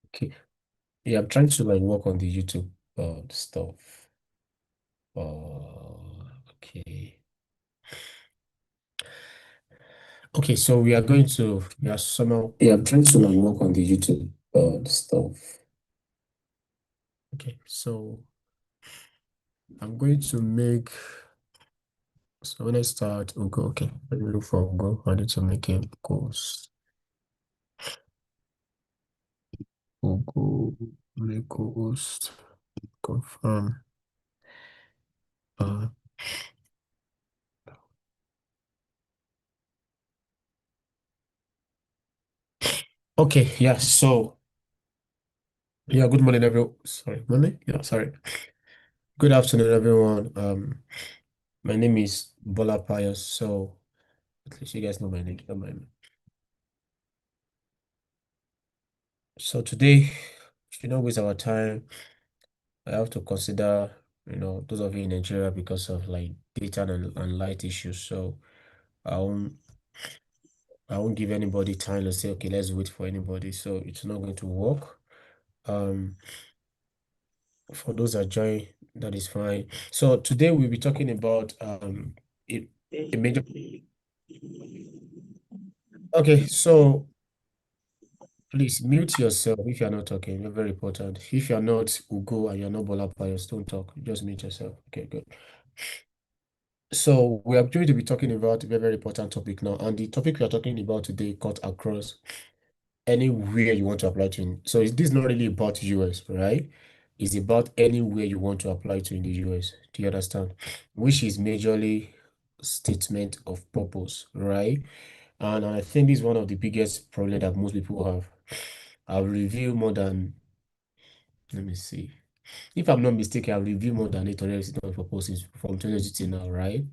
Okay. Yeah, I'm trying to like work on the YouTube stuff. Okay. Okay, so we are going to somehow yeah, I'm trying to like work on the YouTube stuff. Okay, so I'm going to make so when I start Ugo, okay, let me look for Ugo. I need to make a course. Ugo, make host, confirm. Uh, okay, yeah, so yeah, good morning, everyone. Sorry, morning? Yeah, sorry. Good afternoon, everyone. My name is Bola Pius, so at least you guys know my name, don't mind me. So today, should not waste our time. I have to consider, those of you in Nigeria because of like data and light issues. So I won't I won't give anybody time to say, okay, let's wait for anybody. So it's not going to work. Um, for those that join, that is fine. So today we'll be talking about a major. Okay, so please mute yourself if you're not talking. You're very important. If you're not Ugo and you're not Bola Pius, don't talk. Just mute yourself. Okay, good. So we are going to be talking about a very, very important topic now. And the topic we are talking about today cut across anywhere you want to apply to. So this is not really about US, right? It's about anywhere you want to apply to in the US. Do you understand? Which is majorly statement of purpose, right? And I think this is one of the biggest problem that most people have. I've reviewed more than, let me see. If I'm not mistaken, I've reviewed more than 800 student proposals from 2020 now, right?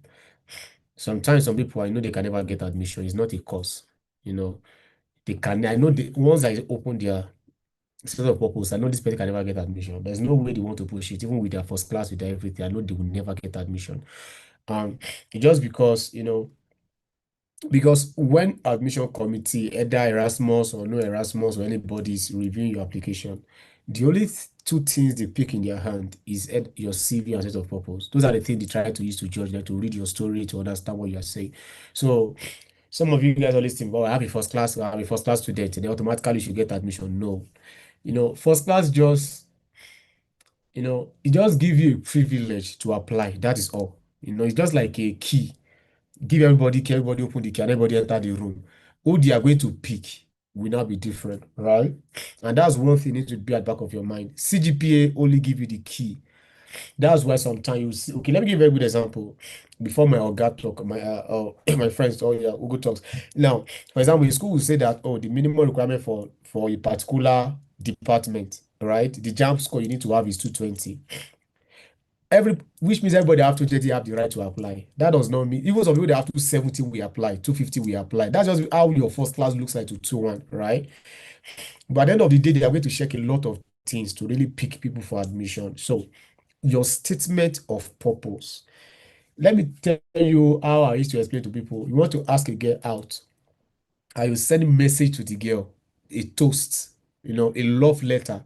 Sometimes some people I know they can never get admission. It's not a course, you know. They can, I know the once I open their state of purpose, I know this person can never get admission. There's no way they want to push it, even with their first class, with their everything. I know they will never get admission. Just because when admission committee, either Erasmus or no Erasmus or anybody is reviewing your application, the only two things they pick in their hand is your CV and set of purpose. Those are the things they try to use to judge them, to read your story, to understand what you are saying. So some of you guys always think, oh, I have a first class student, and then automatically you should get admission. No. First class just, it just give you a privilege to apply. That is all. It's just like a key give everybody key, everybody open the key, and everybody enter the room. Who they are going to pick will now be different, right? And that's one thing you need to be at the back of your mind. CGPA only give you the key. That's why sometimes you see. Okay, let me give you a very good example. Before my Oga talk, my friends, oh yeah, Ugo talks. Now, for example, in school we say that the minimum requirement for a particular department, right? The jump score you need to have is 220. Which means everybody have 230 have the right to apply. That does not mean even some people they have 270 we apply, 250 we apply. That's just how your first class looks like to 2-1, right? But at the end of the day, they are going to check a lot of things to really pick people for admission. So your statement of purpose. Let me tell you how I used to explain to people. You want to ask a girl out. I will send a message to the girl, a toast, a love letter.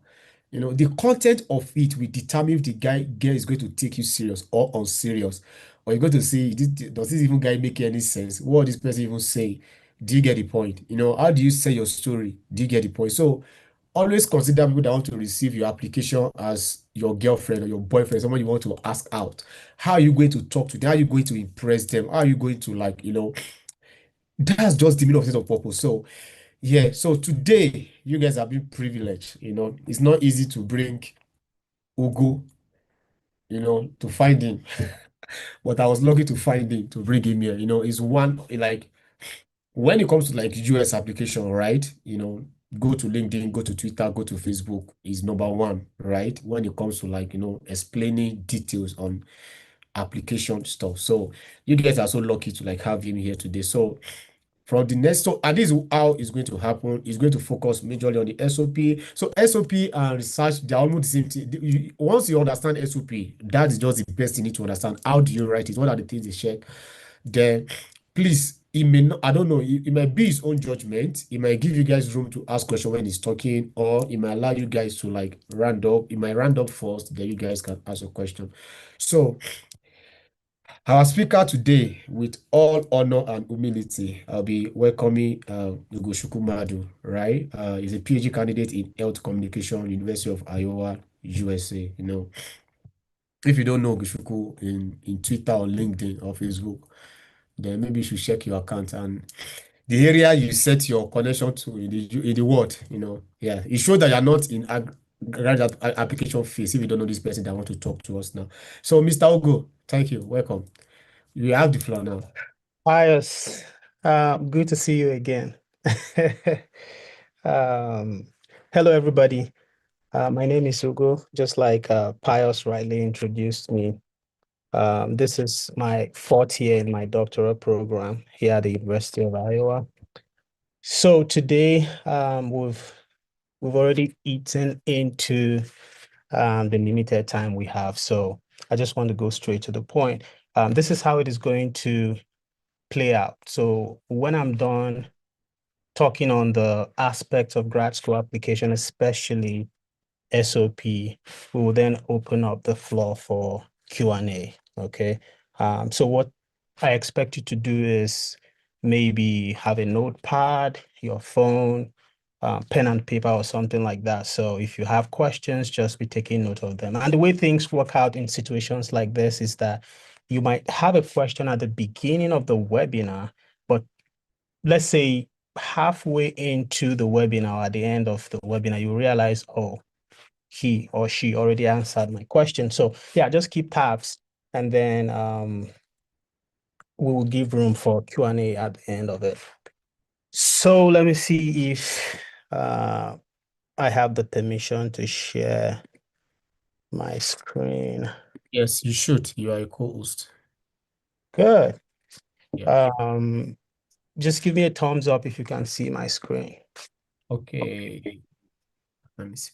The content of it will determine if the girl is going to take you serious or unserious. Or you're going to see, does this even guy make any sense? What this person even say? Do you get the point? How do you say your story? Do you get the point? So always consider people that want to receive your application as your girlfriend or your boyfriend, someone you want to ask out. How are you going to talk to them? How are you going to impress them? How are you going to that's just the meaning of sense of purpose. So yeah, so today you guys have been privileged. It's not easy to bring Ugo, to find him, but I was lucky to find him to bring him here. Is one like when it comes to like US application, right? Go to LinkedIn, go to Twitter, go to Facebook is number one, right? When it comes to like explaining details on application stuff. So you guys are so lucky to like have him here today. So from the next, so and this is how it's going to happen. It's going to focus majorly on the SOP. So SOP and research, they're almost the same thing. Once you understand SOP, that is just the best you need to understand. How do you write it? What are the things they check? Then, please, It may not, I don't know, it might be his own judgment. It might give you guys room to ask questions when he's talking, or it might allow you guys to like round up. It might round up first, then you guys can ask a question. So our speaker today, with all honor and humility, I'll be welcoming Ugochukwu Madu, right? He's a PhD candidate in health communication, University of Iowa, USA. You know, if you don't know Ugochukwu in Twitter or LinkedIn or Facebook, then maybe you should check your account and the area you set your connection to in the world, you know. Yeah, it shows that you're not in graduate application phase if you don't know this person that want to talk to us now. So, Mr. Ogo, thank you. Welcome. You have the floor now. Pius, good to see you again. Um, Hello, everybody. My name is Ugo, just like Pius rightly introduced me. This is my fourth year in my doctoral program here at the University of Iowa. So today, we've already eaten into the limited time we have. So I just want to go straight to the point. This is how it is going to play out. So when I'm done talking on the aspects of grad school application, especially SOP, we will then open up the floor for Q&A. Okay. So what I expect you to do is maybe have a notepad, your phone, pen and paper or something like that. So if you have questions, just be taking note of them. And the way things work out in situations like this is that you might have a question at the beginning of the webinar, but let's say halfway into the webinar, at the end of the webinar, you realize, oh, he or she already answered my question. So yeah, just keep tabs, and then we will give room for Q&A at the end of it. So let me see if I have the permission to share my screen. Yes, you should. You are a co-host. Good. Yeah. Just give me a thumbs up if you can see my screen. Okay. Let me see.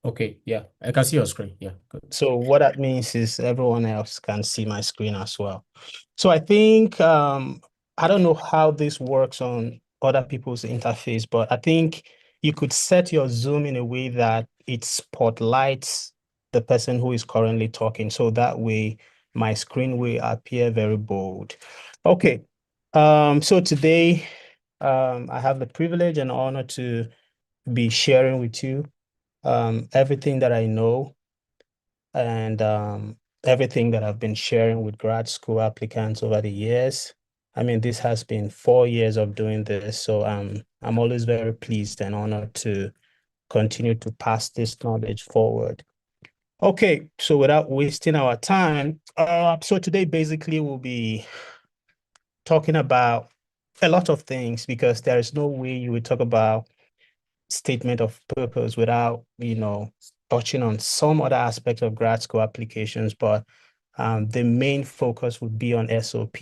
Okay. Yeah, I can see your screen. Yeah. Good. So what that means is everyone else can see my screen as well. So I think, I don't know how this works on other people's interface, but I think you could set your Zoom in a way that it spotlights the person who is currently talking. So that way my screen will appear very bold. Okay. So today, I have the privilege and honor to be sharing with you everything that I know and everything that I've been sharing with grad school applicants over the years. I mean, this has been 4 years of doing this, so I'm always very pleased and honored to continue to pass this knowledge forward. Okay, so without wasting our time, so today basically we'll be talking about a lot of things because there is no way you would talk about statement of purpose without, touching on some other aspect of grad school applications, but the main focus would be on SOP.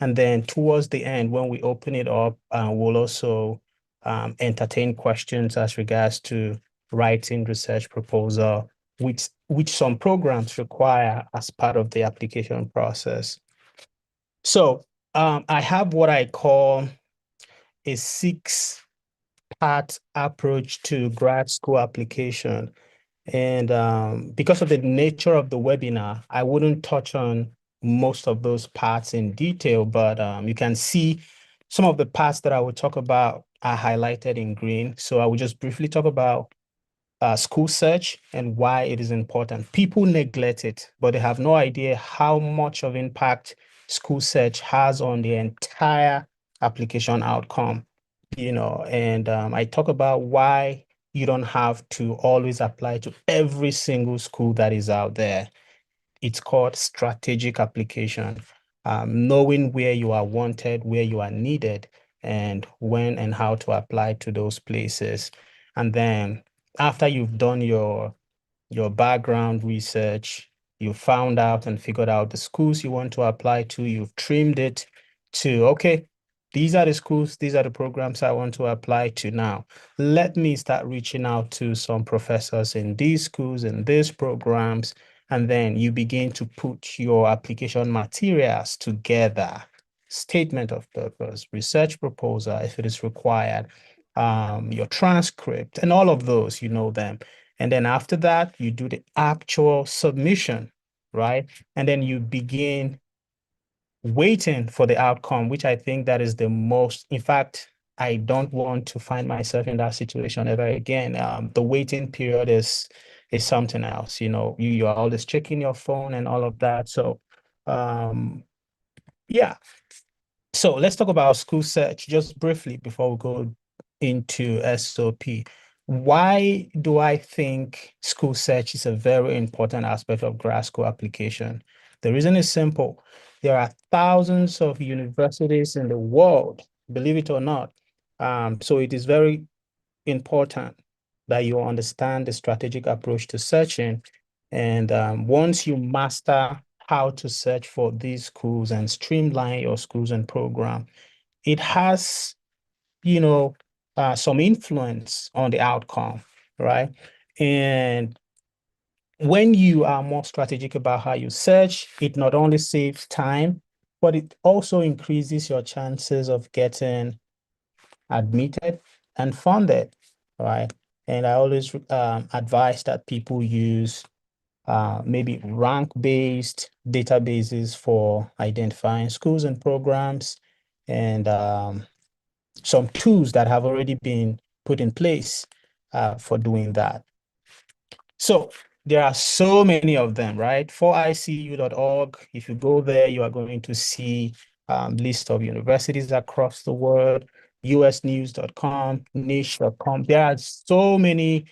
And then towards the end, when we open it up, we'll also entertain questions as regards to writing research proposal, which some programs require as part of the application process. So I have what I call a six-part approach to grad school application. And because of the nature of the webinar, I wouldn't touch on most of those parts in detail, but you can see some of the parts that I will talk about are highlighted in green. So I will just briefly talk about school search and why it is important. People neglect it, but they have no idea how much of impact school search has on the entire application outcome, and I talk about why you don't have to always apply to every single school that is out there. It's called strategic application, knowing where you are wanted, where you are needed, and when and how to apply to those places. And then after you've done your background research, you found out and figured out the schools you want to apply to, you've trimmed it to, okay, these are the schools, these are the programs I want to apply to now. Let me start reaching out to some professors in these schools and these programs, and then you begin to put your application materials together. statement of purpose, research proposal, if it is required, your transcript, and all of those, you know them. And then after that, you do the actual submission, right? And then you begin waiting for the outcome, which I think that is the most, in fact, I don't want to find myself in that situation ever again. The waiting period is something else. You are always checking your phone and all of that. So yeah. So let's talk about school search just briefly before we go into SOP. Why do I think school search is a very important aspect of grad school application? The reason is simple. There are thousands of universities in the world, believe it or not. So it is very important that you understand the strategic approach to searching. And once you master how to search for these schools and streamline your schools and program, it has, some influence on the outcome, right? And when you are more strategic about how you search, it not only saves time, but it also increases your chances of getting admitted and funded, right? And I always advise that people use maybe rank-based databases for identifying schools and programs, and some tools that have already been put in place for doing that. So there are so many of them, right? 4icu.org. If you go there, you are going to see list of universities across the world, usnews.com, niche.com. There are so many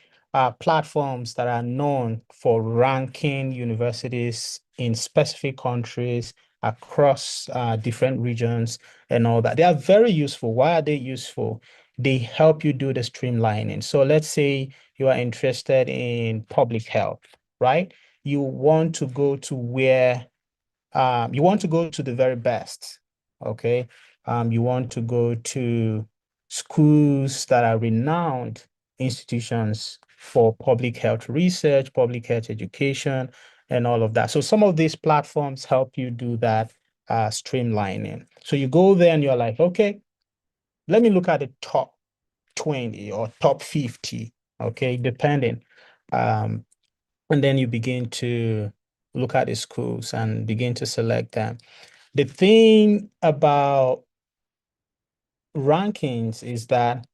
platforms that are known for ranking universities in specific countries across different regions and all that. They are very useful. Why are they useful? They help you do the streamlining. So let's say you are interested in public health, right? You want to go to where you want to go to the very best, okay? You want to go to schools that are renowned institutions for public health research, public health education, and all of that. So some of these platforms help you do that streamlining. So you go there and you're like, okay, let me look at the top 20 or top 50, okay, depending. Um, and then you begin to look at the schools and begin to select them. The thing about rankings is that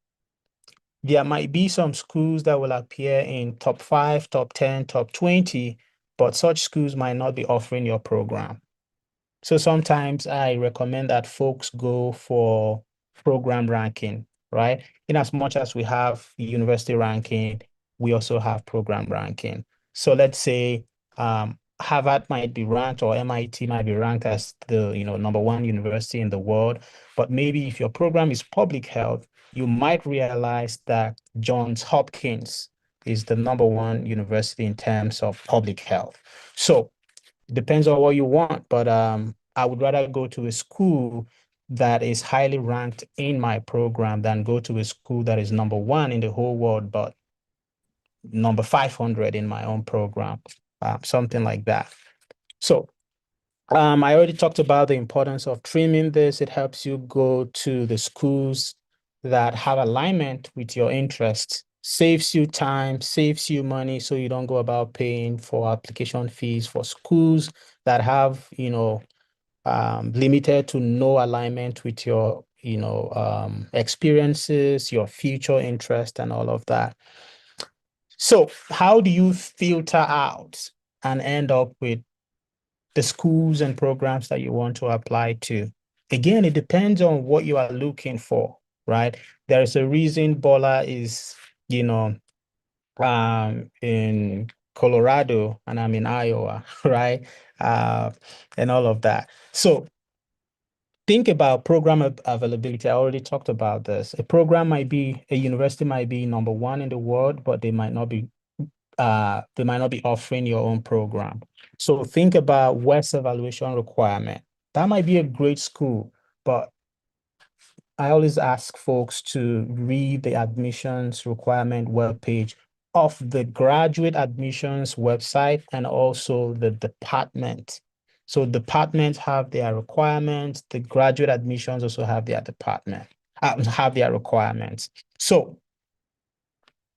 there might be some schools that will appear in top 5, top 10, top 20, but such schools might not be offering your program. So sometimes I recommend that folks go for program ranking, right? In as much as we have university ranking, we also have program ranking. So let's say Harvard might be ranked or MIT might be ranked as the number one university in the world. But maybe if your program is public health, you might realize that Johns Hopkins is the number one university in terms of public health. So depends on what you want, but I would rather go to a school that is highly ranked in my program than go to a school that is number one in the whole world, but number 500 in my own program, something like that. So I already talked about the importance of trimming this. It helps you go to the schools that have alignment with your interests, saves you time, saves you money, so you don't go about paying for application fees for schools that have, limited to no alignment with your, experiences, your future interest, and all of that. So how do you filter out and end up with the schools and programs that you want to apply to? Again, it depends on what you are looking for, right? There is a reason Bola is, in Colorado and I'm in Iowa, right? And all of that. So think about program availability. I already talked about this. A university might be number one in the world, but they might not be offering your own program. So think about West evaluation requirement. That might be a great school, but I always ask folks to read the admissions requirement webpage of the graduate admissions website and also the department So departments have their requirements. The graduate admissions also have their have their requirements. So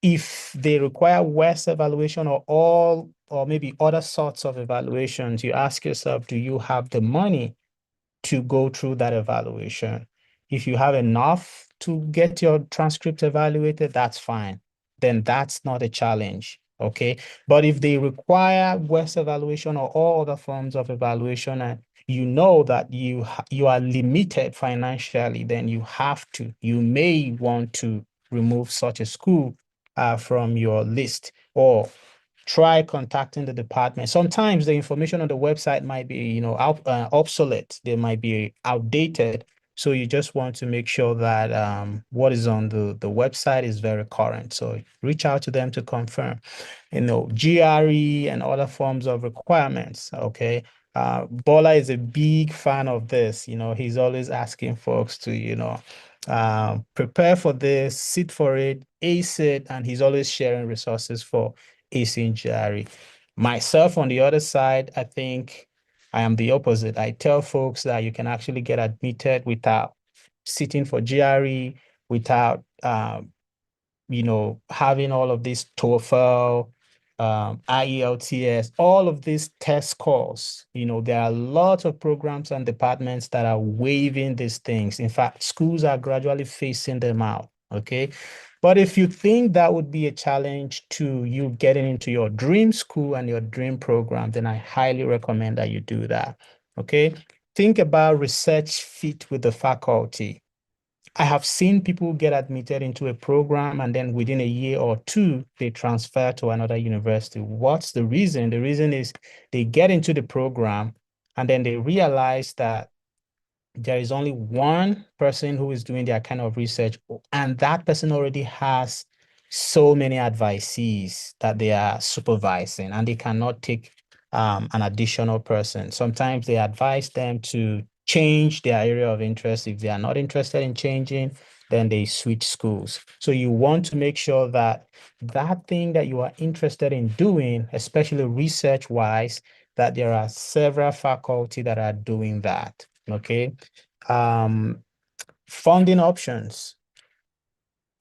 if they require WES evaluation or all, or maybe other sorts of evaluations, you ask yourself, do you have the money to go through that evaluation? If you have enough to get your transcript evaluated, that's fine. Then that's not a challenge. Okay. But if they require WES evaluation or all other forms of evaluation, and you know that you are limited financially, then you may want to remove such a school from your list, or try contacting the department. Sometimes the information on the website might be, obsolete. They might be outdated. So you just want to make sure that what is on the website is very current. So reach out to them to confirm, GRE and other forms of requirements. Okay. Bola is a big fan of this. He's always asking folks to, prepare for this, sit for it, ace it, and he's always sharing resources for acing GRE. Myself, on the other side, I think I am the opposite. I tell folks that you can actually get admitted without sitting for GRE, without having all of this TOEFL, IELTS, all of these test scores. There are lots of programs and departments that are waiving these things. In fact, schools are gradually phasing them out. Okay. But if you think that would be a challenge to you getting into your dream school and your dream program, then I highly recommend that you do that. Okay. Think about research fit with the faculty. I have seen people get admitted into a program and then within a year or two, they transfer to another university. What's the reason? The reason is they get into the program and then they realize that there is only one person who is doing their kind of research, and that person already has so many advisees that they are supervising, and they cannot take an additional person. Sometimes they advise them to change their area of interest. If they are not interested in changing, then they switch schools. So you want to make sure that that thing that you are interested in doing, especially research-wise, that there are several faculty that are doing that. Okay. Um, Funding options.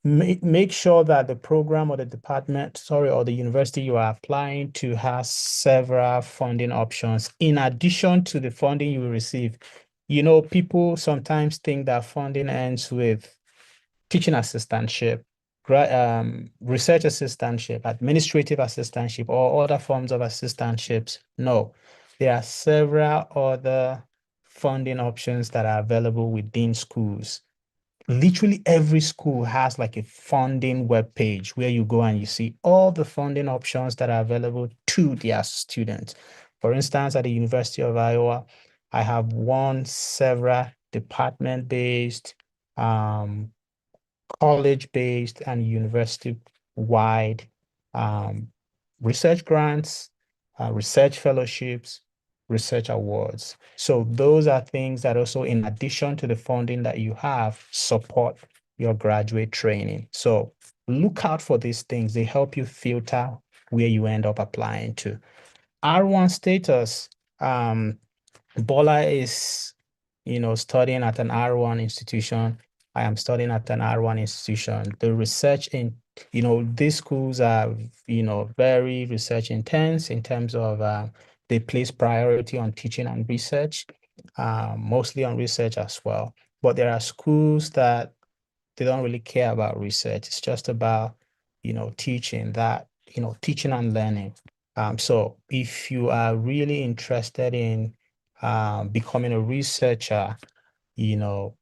Make sure that the program or the department, or the university you are applying to has several funding options in addition to the funding you will receive. People sometimes think that funding ends with teaching assistantship, research assistantship, administrative assistantship, or other forms of assistantships. No, there are several other funding options that are available within schools. Literally every school has like a funding web page where you go and you see all the funding options that are available to their students. For instance, at the University of Iowa, I have won several department-based, college-based, and university-wide research grants, research fellowships, research awards. So those are things that also, in addition to the funding that you have, support your graduate training. So look out for these things. They help you filter where you end up applying to. R1 status. Bola is, studying at an R1 institution. I am studying at an R1 institution. The research in, these schools are, very research intense in terms of they place priority on teaching and research, mostly on research as well. But there are schools that they don't really care about research. It's just about, teaching and learning. So if you are really interested in becoming a researcher, you know,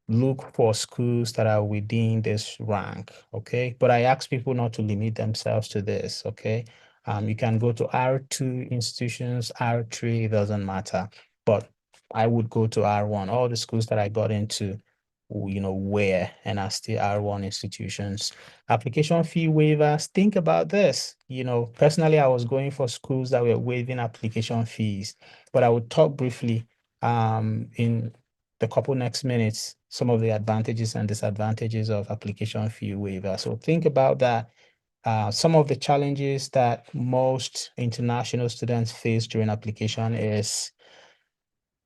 look for schools that are within this rank, okay? But I ask people not to limit themselves to this, okay? You can go to R2 institutions, R3, it doesn't matter. But I would go to R1. All the schools that I got into, where and are still R1 institutions. Application fee waivers, think about this. Personally, I was going for schools that were waiving application fees, but I would talk briefly in the couple next minutes, some of the advantages and disadvantages of application fee waiver. So think about that. Some of the challenges that most international students face during application is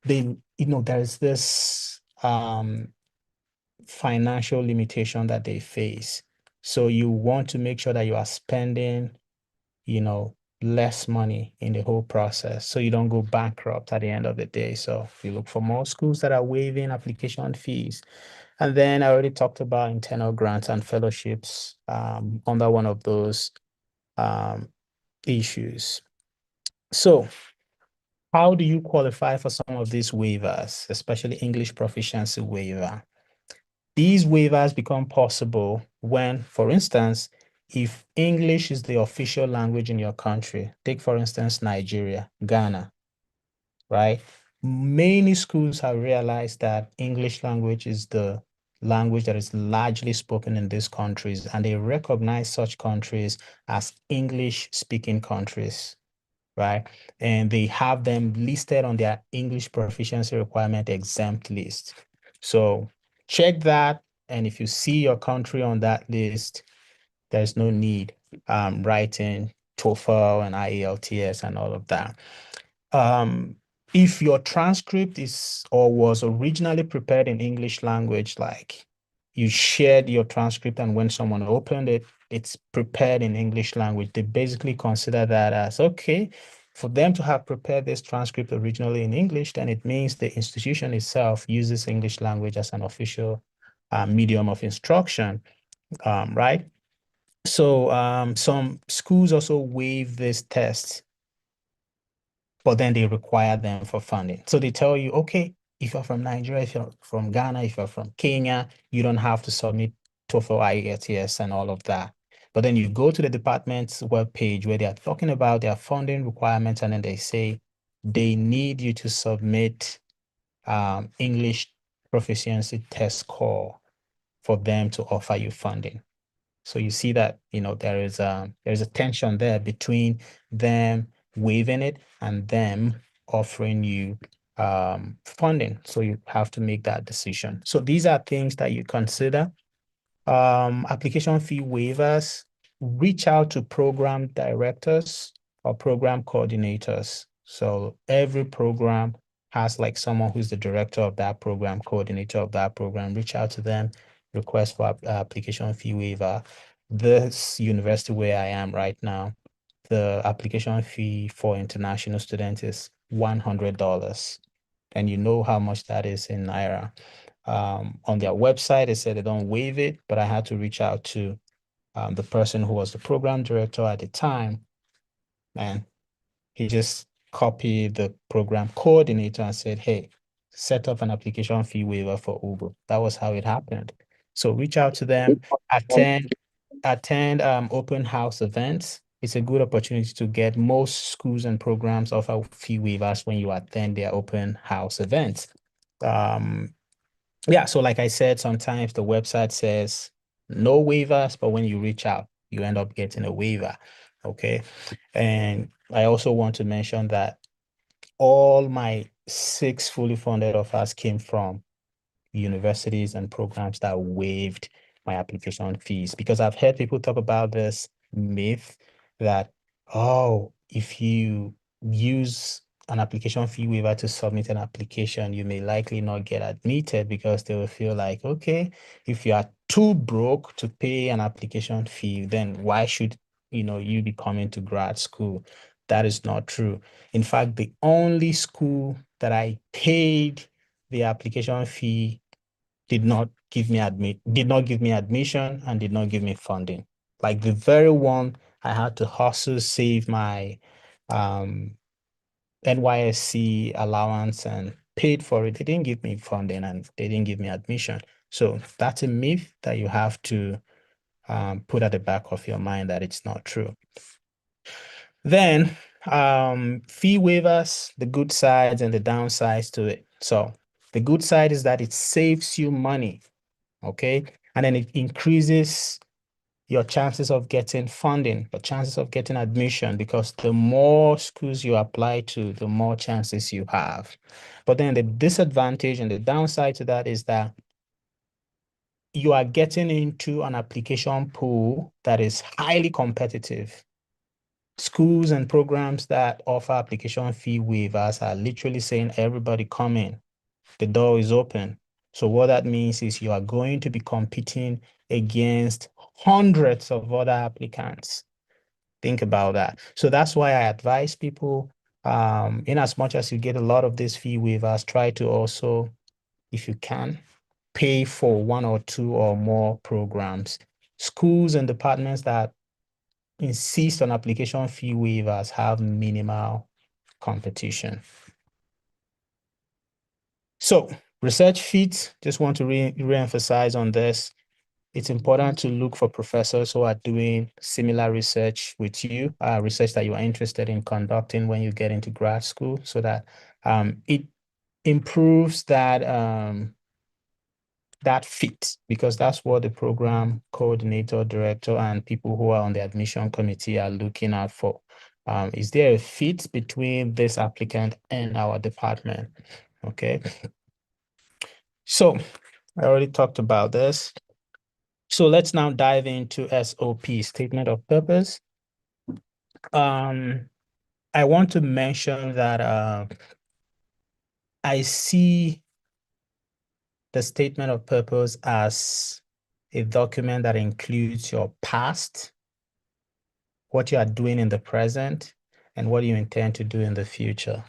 there's this financial limitation that they face. So you want to make sure that you are spending, less money in the whole process so you don't go bankrupt at the end of the day. So you look for more schools that are waiving application fees. And then I already talked about internal grants and fellowships under one of those um, issues. So how do you qualify for some of these waivers, especially English proficiency waiver? These waivers become possible when, for instance, if English is the official language in your country, take for instance Nigeria, Ghana, right? Many schools have realized that English language is the language that is largely spoken in these countries, and they recognize such countries as English speaking countries, right? And they have them listed on their English proficiency requirement exempt list. So check that. And if you see your country on that list, there's no need writing TOEFL and IELTS and all of that. Um, if your transcript is or was originally prepared in English language, like you shared your transcript and when someone opened it, it's prepared in English language, they basically consider that as okay. For them to have prepared this transcript originally in English, then it means the institution itself uses English language as an official medium of instruction, right? So some schools also waive this test, but then they require them for funding. So they tell you, okay, if you're from Nigeria, if you're from Ghana, if you're from Kenya, you don't have to submit TOEFL, IELTS, and all of that. But then you go to the department's webpage where they are talking about their funding requirements, and then they say they need you to submit English proficiency test score for them to offer you funding. So you see that, there's a tension there between them waiving it and them offering you funding. So you have to make that decision. So these are things that you consider. Application fee waivers, reach out to program directors or program coordinators. So every program has like someone who's the director of that program, coordinator of that program. Reach out to them, request for application fee waiver. This university where I am right now, the application fee for international students is $100. And you know how much that is in Naira. On their website, they said they don't waive it, but I had to reach out to the person who was the program director at the time, and he just copied the program coordinator and said, hey, set up an application fee waiver for Uber. That was how it happened. So reach out to them, attend open house events. It's a good opportunity to get most schools and programs offer fee waivers when you attend their open house events. Yeah, so like I said, sometimes the website says no waivers, but when you reach out, you end up getting a waiver. Okay. And I also want to mention that all my 6 fully funded offers came from universities and programs that waived my application fees, because I've heard people talk about this myth that, oh, if you use an application fee waiver to submit an application, you may likely not get admitted because they will feel like, okay, if you are too broke to pay an application fee, then why should you be coming to grad school? That is not true. In fact, the only school that I paid the application fee did not give me admission and did not give me funding. Like the very one I had to hustle save my NYSC allowance and paid for it. They didn't give me funding and they didn't give me admission. So that's a myth that you have to put at the back of your mind that it's not true. Then fee waivers, the good sides and the downsides to it. So the good side is that it saves you money, okay? And then it increases your chances of getting funding, the chances of getting admission, because the more schools you apply to, the more chances you have. But then the disadvantage and the downside to that is that you are getting into an application pool that is highly competitive. Schools and programs that offer application fee waivers are literally saying, everybody come in. The door is open. So what that means is you are going to be competing against hundreds of other applicants. Think about that. So that's why I advise people, in as much as you get a lot of these fee waivers, try to also, if you can, pay for one or two or more programs. Schools and departments that insist on application fee waivers have minimal competition. So research fit, just want to re-emphasize on this. It's important to look for professors who are doing similar research with you, research that you are interested in conducting when you get into grad school, so that it improves that fit, because that's what the program coordinator, director, and people who are on the admission committee are looking out for. Is there a fit between this applicant and our department? Okay. So I already talked about this. So let's now dive into SOP, statement of purpose. I want to mention that I see the statement of purpose as a document that includes your past, what you are doing in the present, and what you intend to do in the future.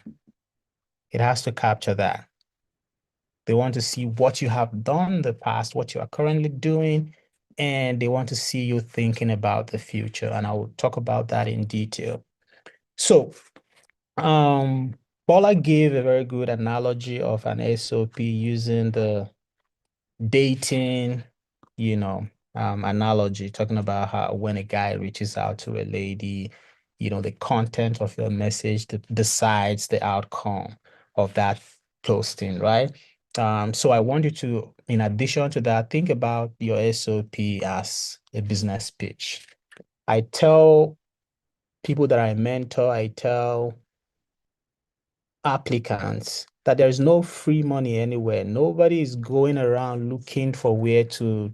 It has to capture that. They want to see what you have done in the past, what you are currently doing, and they want to see you thinking about the future. And I will talk about that in detail. So, Bola gave a very good analogy of an SOP using the dating, you know, analogy, talking about how when a guy reaches out to a lady, the content of your message decides the outcome of that posting, right? So I want you to, in addition to that, think about your SOP as a business pitch. I tell people that I mentor, I tell applicants that there's no free money anywhere. Nobody is going around looking for where to,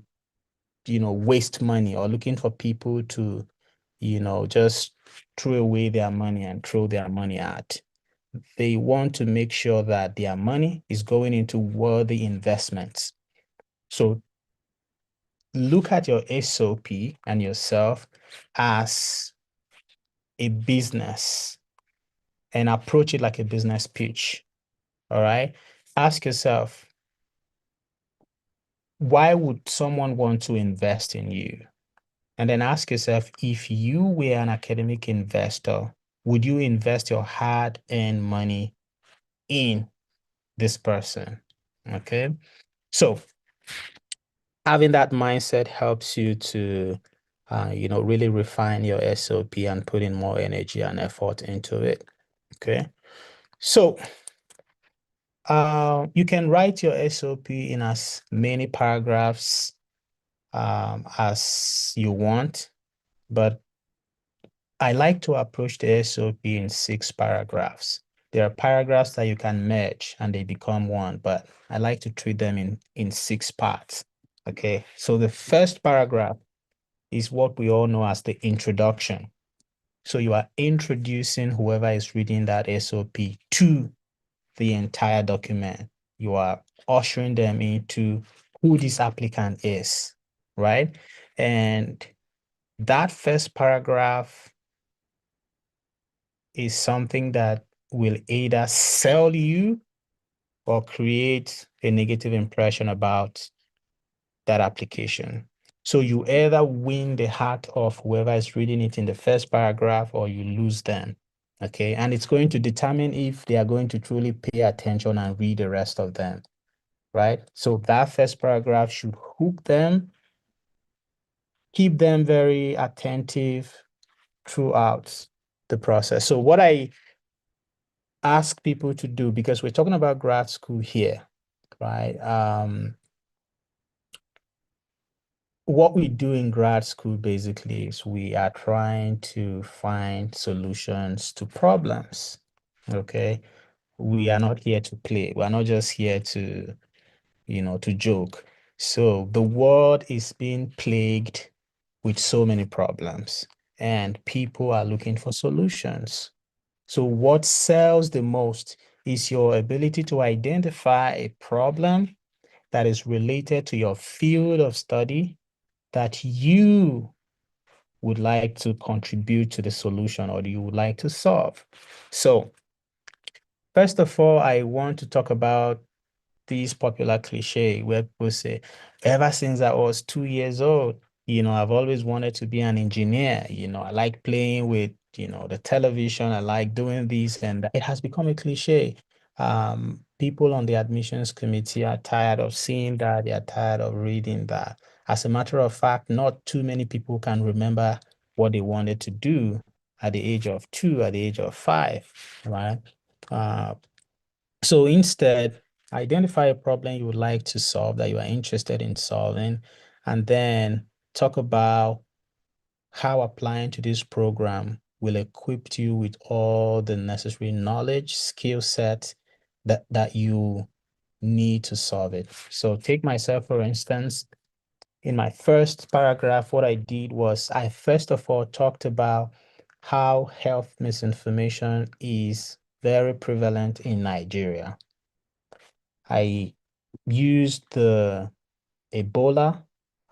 waste money, or looking for people to, just throw away their money and throw their money at. They want to make sure that their money is going into worthy investments. So look at your SOP and yourself as a business and approach it like a business pitch. All right. Ask yourself, why would someone want to invest in you? And then ask yourself, if you were an academic investor, would you invest your hard-earned money in this person? Okay. So having that mindset helps you to, really refine your SOP and put in more energy and effort into it. Okay. So you can write your SOP in as many paragraphs as you want, but I like to approach the SOP in 6 paragraphs. There are paragraphs that you can merge and they become one, but I like to treat them in 6 parts. Okay, so the first paragraph is what we all know as the introduction. So you are introducing whoever is reading that SOP to the entire document. You are ushering them into who this applicant is, right? And that first paragraph is something that will either sell you or create a negative impression about that application. So you either win the heart of whoever is reading it in the first paragraph, or you lose them. Okay. And it's going to determine if they are going to truly pay attention and read the rest of them. Right. So that first paragraph should hook them, keep them very attentive throughout the process. So what I ask people to do, because we're talking about grad school here, right? What we do in grad school basically is we are trying to find solutions to problems. Okay. We are not here to play. We're not just here to, to joke. So the world is being plagued with so many problems, and people are looking for solutions. So what sells the most is your ability to identify a problem that is related to your field of study that you would like to contribute to the solution or you would like to solve. So first of all, I want to talk about this popular cliche where people say, ever since I was 2 years old, I've always wanted to be an engineer. I like playing with, the television. I like doing this, and it has become a cliche. People on the admissions committee are tired of seeing that. They are tired of reading that. As a matter of fact, not too many people can remember what they wanted to do at the age of 2, at the age of 5, right? Uh, so instead, identify a problem you would like to solve that you are interested in solving, and then talk about how applying to this program will equip you with all the necessary knowledge, skill set that you need to solve it. So take myself, for instance. In my first paragraph, what I did was I first of all talked about how health misinformation is very prevalent in Nigeria. I used the Ebola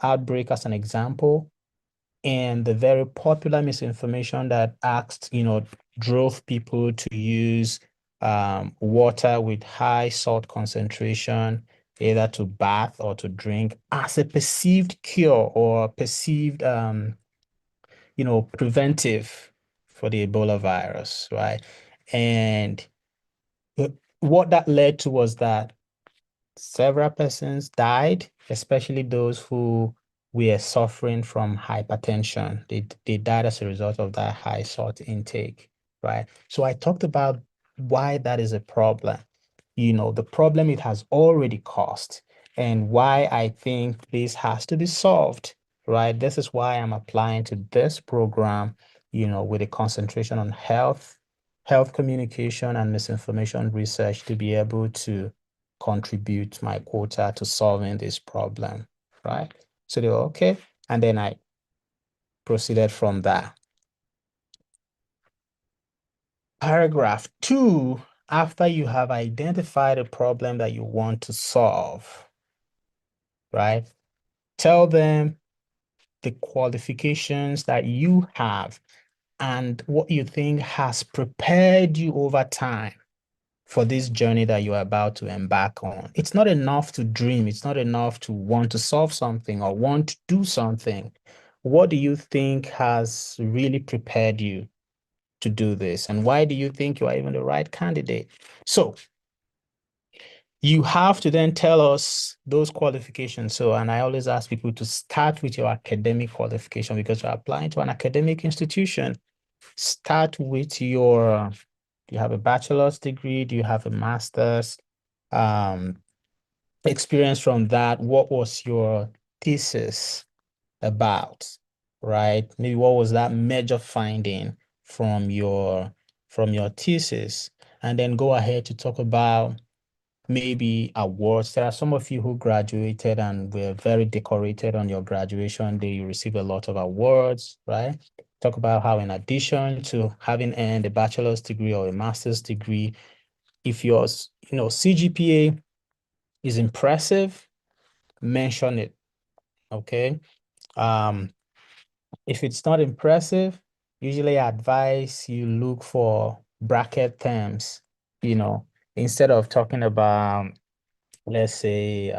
outbreak as an example and the very popular misinformation that drove people to use water with high salt concentration, either to bath or to drink, as a perceived cure or perceived, preventive for the Ebola virus, right? And what that led to was that several persons died, especially those who were suffering from hypertension. They died as a result of that high salt intake, right? So I talked about why that is a problem, the problem it has already caused, and why I think this has to be solved, right? This is why I'm applying to this program, with a concentration on health communication and misinformation research to be able to contribute my quota to solving this problem, right? So they were okay. And then I proceeded from there. Paragraph 2, after you have identified a problem that you want to solve, right? Tell them the qualifications that you have and what you think has prepared you over time for this journey that you are about to embark on. It's not enough to dream. It's not enough to want to solve something or want to do something. What do you think has really prepared you to do this? And why do you think you are even the right candidate? So you have to then tell us those qualifications. So, and I always ask people to start with your academic qualification because you're applying to an academic institution. Start with do you have a bachelor's degree? Do you have a master's? Experience from that. What was your thesis about, right? Maybe what was that major finding from your thesis? And then go ahead to talk about maybe awards. There are some of you who graduated and were very decorated on your graduation day. You received a lot of awards, right? Talk about how, in addition to having earned a bachelor's degree or a master's degree, if your, CGPA is impressive, mention it, okay? Um, if it's not impressive, usually I advise you look for bracket terms, you know, instead of talking about, let's say,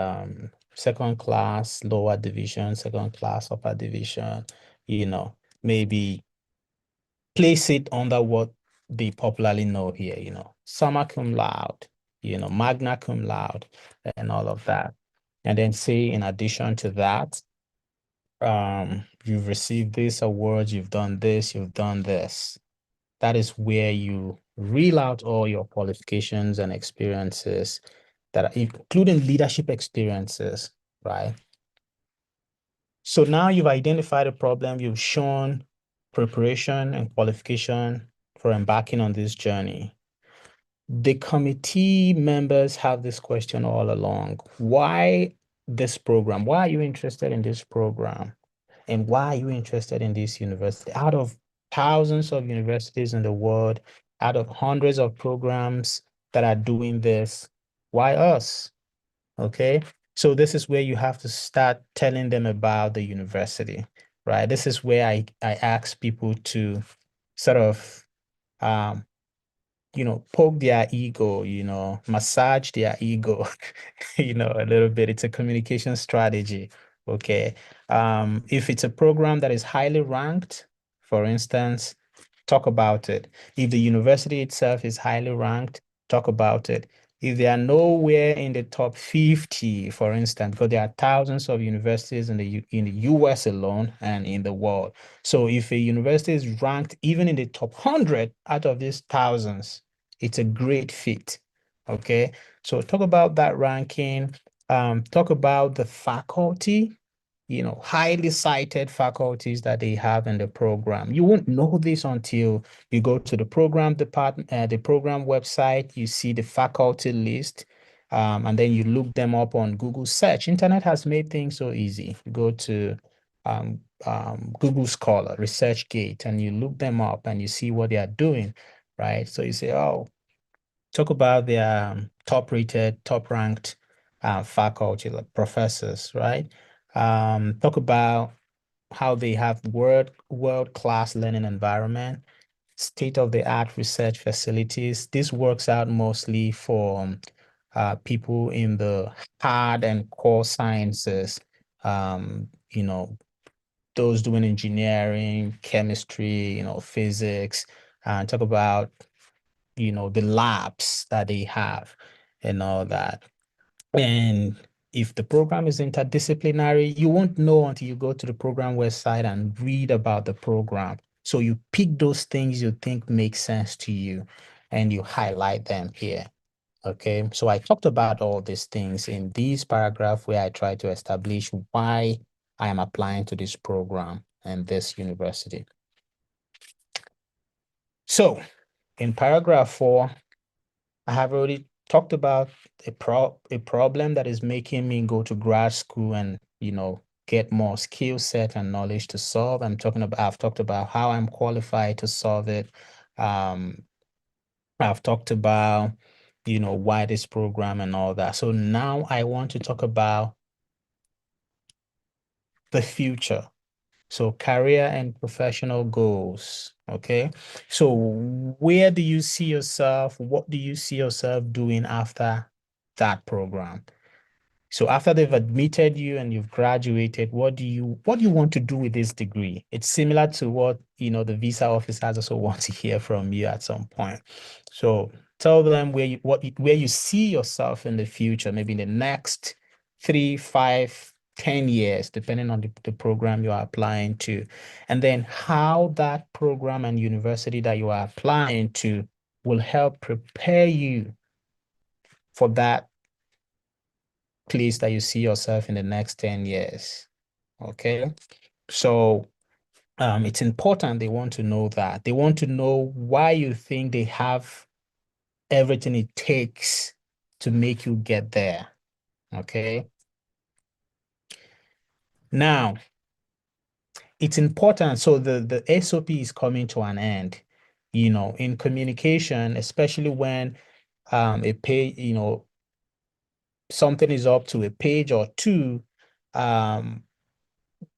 second class, lower division, second class, upper division, maybe place it under what they popularly know here, summa cum laude, magna cum laude, and all of that. And then say, in addition to that, you've received this award, you've done this, you've done this. That is where you reel out all your qualifications and experiences that are including leadership experiences, right? So now you've identified a problem, you've shown preparation and qualification for embarking on this journey. The committee members have this question all along. Why this program? Why are you interested in this program? And why are you interested in this university? Out of thousands of universities in the world, out of hundreds of programs that are doing this, why us? Okay. So this is where you have to start telling them about the university, right? This is where I ask people to sort of um, poke their ego, massage their ego, a little bit. It's a communication strategy. Okay. If it's a program that is highly ranked, for instance, talk about it. If the university itself is highly ranked, talk about it. If they are nowhere in the top 50, for instance, because there are thousands of universities in the US alone and in the world. So if a university is ranked even in the top 100 out of these thousands, it's a great fit. Okay. So talk about that ranking. Talk about the faculty, highly cited faculties that they have in the program. You won't know this until you go to the program department, the program website, you see the faculty list, and then you look them up on Google search. Internet has made things so easy. You go to Google Scholar, ResearchGate, and you look them up and you see what they are doing, right? So you say, oh, talk about their top rated, top ranked faculty, like professors, right? Talk about how they have world-class learning environment, state-of-the-art research facilities. This works out mostly for people in the hard and core sciences, those doing engineering, chemistry, physics, and talk about the labs that they have and all that. And if the program is interdisciplinary, you won't know until you go to the program website and read about the program. So you pick those things you think make sense to you and you highlight them here. Okay. So I talked about all these things in this paragraph where I try to establish why I am applying to this program and this university. So in paragraph 4, I have already talked about a problem that is making me go to grad school and, get more skill set and knowledge to solve. I've talked about how I'm qualified to solve it. I've talked about, why this program and all that. So now I want to talk about the future. So career and professional goals. Okay. So where do you see yourself? What do you see yourself doing after that program? So after they've admitted you and you've graduated, what do you want to do with this degree? It's similar to what, the visa officers also want to hear from you at some point. So tell them where you see yourself in the future, maybe in the next 3, 5, 10 years, depending on the program you are applying to. And then how that program and university that you are applying to will help prepare you for that place that you see yourself in the next 10 years. Okay. So it's important they want to know that. They want to know why you think they have everything it takes to make you get there. Okay. Now, it's important. So the SOP is coming to an end, in communication, especially when a page, something is up to a page or two,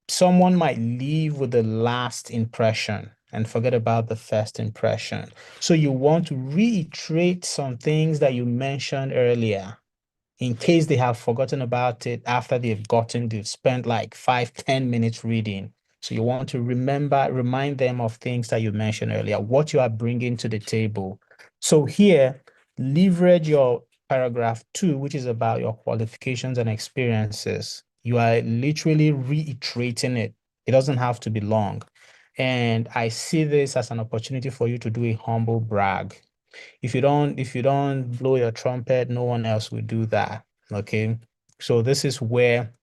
someone might leave with the last impression and forget about the first impression. So you want to reiterate some things that you mentioned earlier in case they have forgotten about it after they've spent like 5, 10 minutes reading. So you want to remind them of things that you mentioned earlier, what you are bringing to the table. So here, leverage your paragraph 2, which is about your qualifications and experiences. You are literally reiterating it. It doesn't have to be long. And I see this as an opportunity for you to do a humble brag. If you don't blow your trumpet, no one else will do that. Okay. So this is where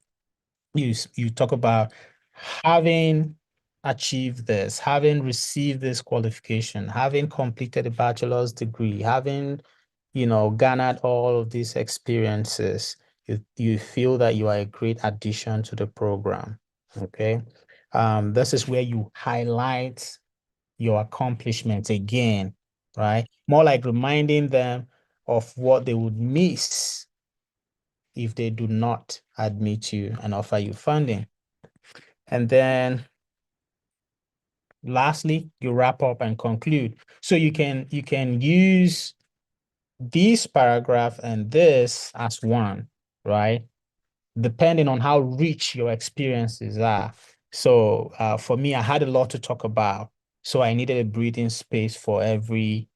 you talk about having achieved this, having received this qualification, having completed a bachelor's degree, having, garnered all of these experiences. you feel that you are a great addition to the program. Okay. This is where you highlight your accomplishments again, right? More like reminding them of what they would miss if they do not admit you and offer you funding. And then lastly, you wrap up and conclude. So you can use this paragraph and this as one, right? Depending on how rich your experiences are. So for me, I had a lot to talk about. So I needed a breathing space for every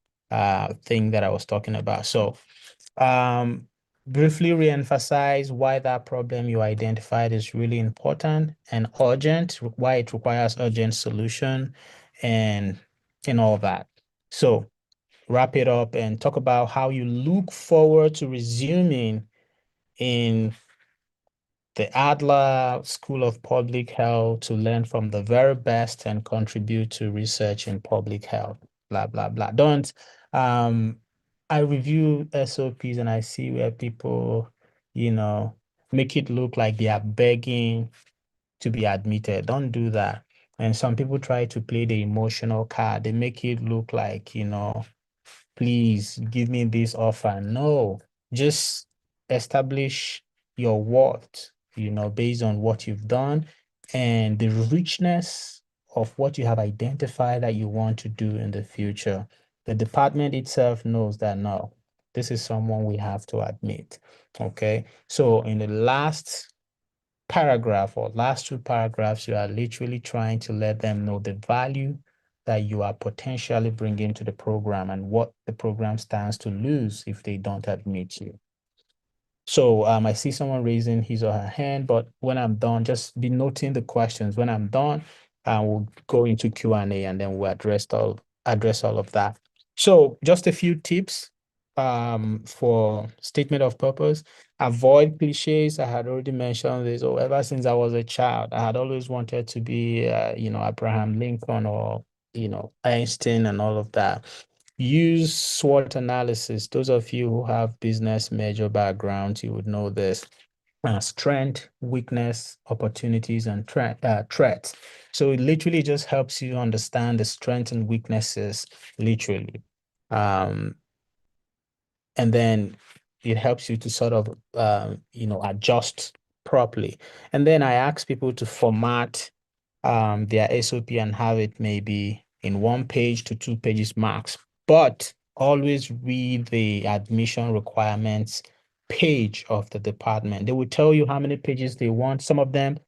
thing that I was talking about. So um, briefly reemphasize why that problem you identified is really important and urgent, why it requires urgent solution and all that. So wrap it up and talk about how you look forward to resuming in the Adler School of Public Health to learn from the very best and contribute to research in public health, blah, blah, blah. Don't, um, I review SOPs and I see where people, make it look like they are begging to be admitted. Don't do that. And some people try to play the emotional card. They make it look like, please give me this offer. No, just establish your worth, based on what you've done and the richness of what you have identified that you want to do in the future. The department itself knows that no, this is someone we have to admit. Okay. So in the last paragraph or last two paragraphs, you are literally trying to let them know the value that you are potentially bringing to the program and what the program stands to lose if they don't admit you. So I see someone raising his or her hand, but when I'm done, just be noting the questions. When I'm done, we'll go into Q&A and then we'll address all of that. So just a few tips for statement of purpose. Avoid cliches. I had already mentioned this. Oh, ever since I was a child, I had always wanted to be, Abraham Lincoln or, Einstein and all of that. Use SWOT analysis. Those of you who have business major backgrounds, you would know this. Strength, weakness, opportunities, and threats. So it literally just helps you understand the strengths and weaknesses, literally. And then it helps you to sort of, adjust properly. And then I ask people to format their SOP and have it maybe in 1 page to 2 pages max, but always read the admission requirements page of the department. They will tell you how many pages they want. Some of them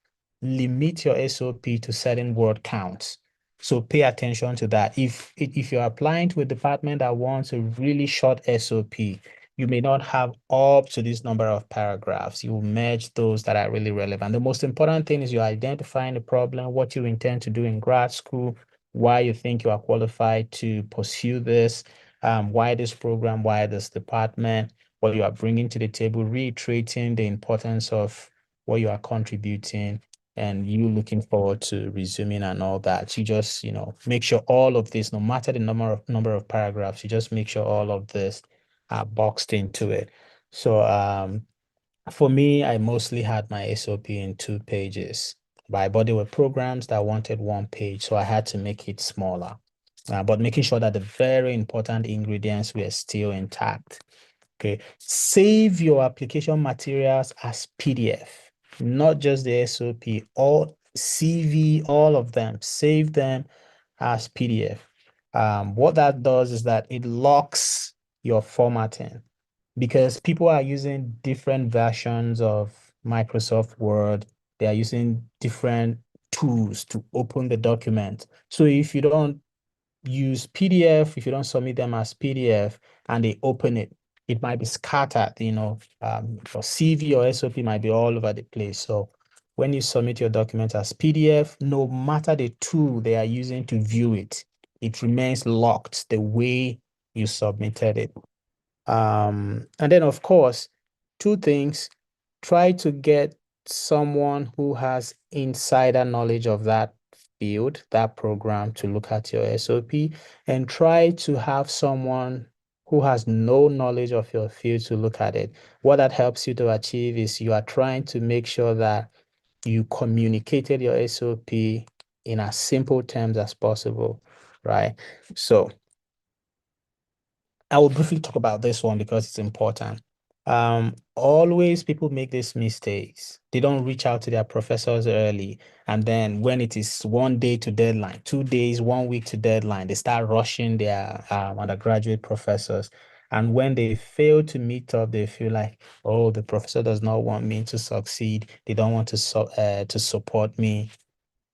limit your SOP to certain word counts. So pay attention to that. If you're applying to a department that wants a really short SOP, you may not have up to this number of paragraphs. You will merge those that are really relevant. The most important thing is you're identifying the problem, what you intend to do in grad school, why you think you are qualified to pursue this, why this program, why this department, what you are bringing to the table, reiterating the importance of what you are contributing and you looking forward to resuming and all that. You just, make sure all of this, no matter the number of paragraphs, you just make sure all of this boxed into it. So for me, I mostly had my SOP in 2 pages, but there were programs that wanted 1 page, so I had to make it smaller. But making sure that the very important ingredients were still intact. Okay, save your application materials as PDF, not just the SOP, all CV, all of them, save them as PDF. What that does is that it locks your formatting because people are using different versions of Microsoft Word. They are using different tools to open the document. So if you don't use PDF, if you don't submit them as PDF and they open it, it might be scattered, your CV or SOP might be all over the place. So when you submit your document as PDF, no matter the tool they are using to view it, it remains locked the way you submitted it. And then, of course, two things, try to get someone who has insider knowledge of that field, that program to look at your SOP, and try to have someone who has no knowledge of your field to look at it. What that helps you to achieve is you are trying to make sure that you communicated your SOP in as simple terms as possible, right? So I will briefly talk about this one because it's important. Always people make these mistakes. They don't reach out to their professors early. And then when it is 1 day to deadline, 2 days, 1 week to deadline, they start rushing their undergraduate professors. And when they fail to meet up, they feel like, oh, the professor does not want me to succeed. They don't want to support me.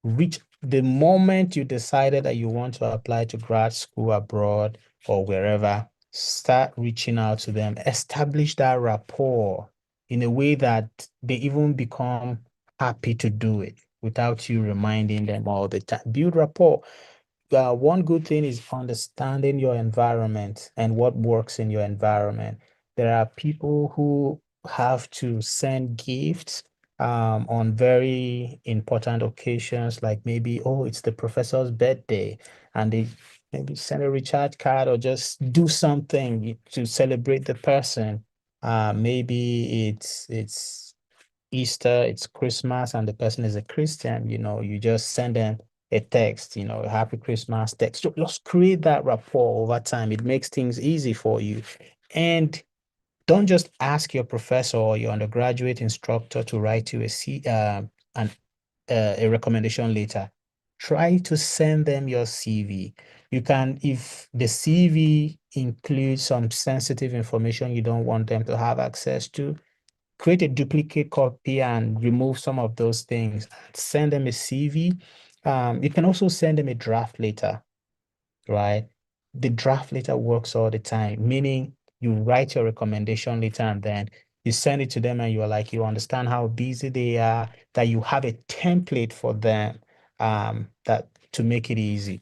Reach the moment you decided that you want to apply to grad school abroad or wherever, start reaching out to them, establish that rapport in a way that they even become happy to do it without you reminding them all the time. Build rapport. One good thing is understanding your environment and what works in your environment. There are people who have to send gifts on very important occasions, like maybe, oh, it's the professor's birthday, and they maybe send a recharge card or just do something to celebrate the person. Maybe it's Easter, it's Christmas, and the person is a Christian, you just send them a text, Happy Christmas text. Just create that rapport over time. It makes things easy for you. And don't just ask your professor or your undergraduate instructor to write you a recommendation letter. Try to send them your CV. You can, if the CV includes some sensitive information you don't want them to have access to, create a duplicate copy and remove some of those things. Send them a CV. You can also send them a draft letter, right? The draft letter works all the time, meaning you write your recommendation letter and then you send it to them and you're like, you understand how busy they are, that you have a template for them that to make it easy.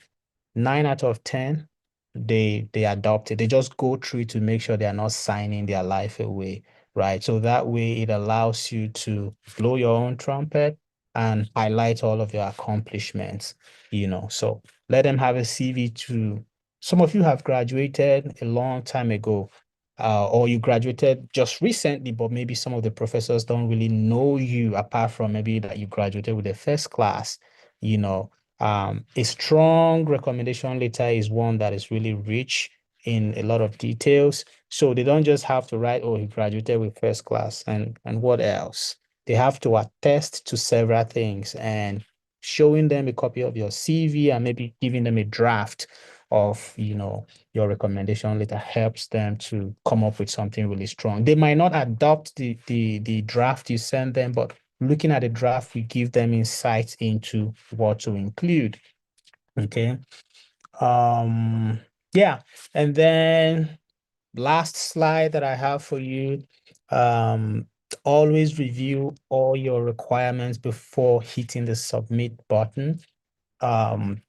9 out of 10, they adopt it. They just go through it to make sure they are not signing their life away, right? So that way it allows you to blow your own trumpet and highlight all of your accomplishments, So let them have a CV too. Some of you have graduated a long time ago, or you graduated just recently, but maybe some of the professors don't really know you apart from maybe that you graduated with a first class, you know. A strong recommendation letter is one that is really rich in a lot of details. So they don't just have to write, oh, he graduated with first class and what else? They have to attest to several things, and showing them a copy of your CV and maybe giving them a draft of, your recommendation letter helps them to come up with something really strong. They might not adopt the draft you send them, but looking at the draft, we give them insights into what to include. Okay. Yeah. And then last slide that I have for you, always review all your requirements before hitting the submit button. Um,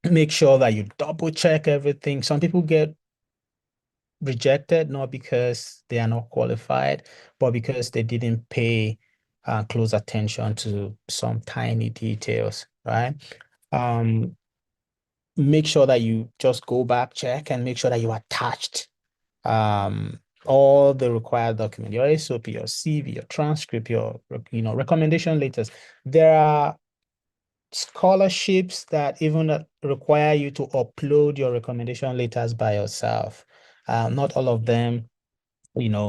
Make sure that you double check everything. Some people get rejected not because they are not qualified, but because they didn't pay close attention to some tiny details, right? Um, Make sure that you just go back, check, and make sure that you attached all the required document, your SOP, your CV, your transcript, your recommendation letters. There are scholarships that even require you to upload your recommendation letters by yourself. Not all of them,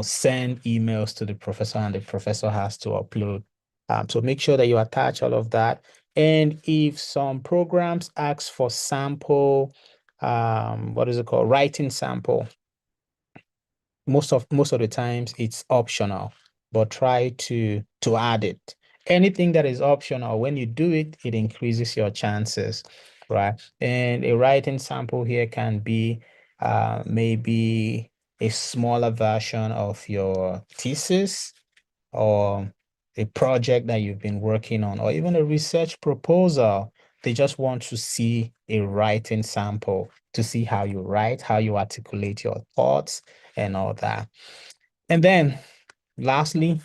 send emails to the professor and the professor has to upload. So make sure that you attach all of that. And if some programs ask for sample, what is it called? Writing sample, most of the times it's optional, but try to add it. Anything that is optional, when you do it, it increases your chances, right? And a writing sample here can be maybe a smaller version of your thesis or a project that you've been working on, or even a research proposal. They just want to see a writing sample to see how you write, how you articulate your thoughts, and all that. And then lastly,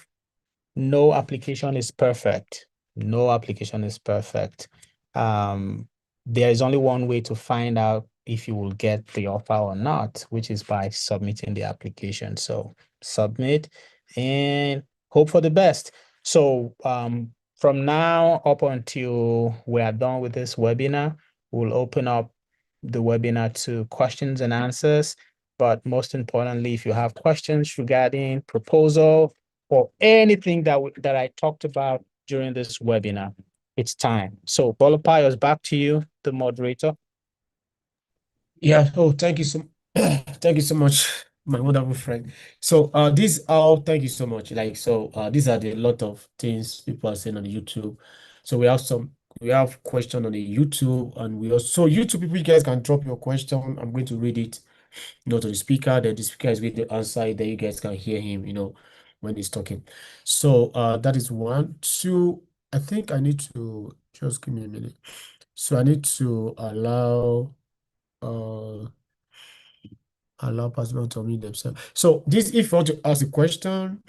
no application is perfect. No application is perfect. There is only one way to find out if you will get the offer or not, which is by submitting the application. So submit and hope for the best. So from now up until we are done with this webinar, we'll open up the webinar to questions and answers. But most importantly, if you have questions regarding proposal or anything that I talked about during this webinar, it's time. So Bola, back to you, the moderator. Yeah. Oh, thank you so thank you so much, my wonderful friend. So thank you so much. These are the lot of things people are saying on the YouTube. So we have question on the YouTube, and we also YouTube people, you guys can drop your question. I'm going to read it, to the speaker, then the speaker is going to answer it, then you guys can hear him, when he's talking. So that is one. Two, I think I need to just give me a minute. So I need to uh allow participants to unmute themselves. So this, if you want to ask a question,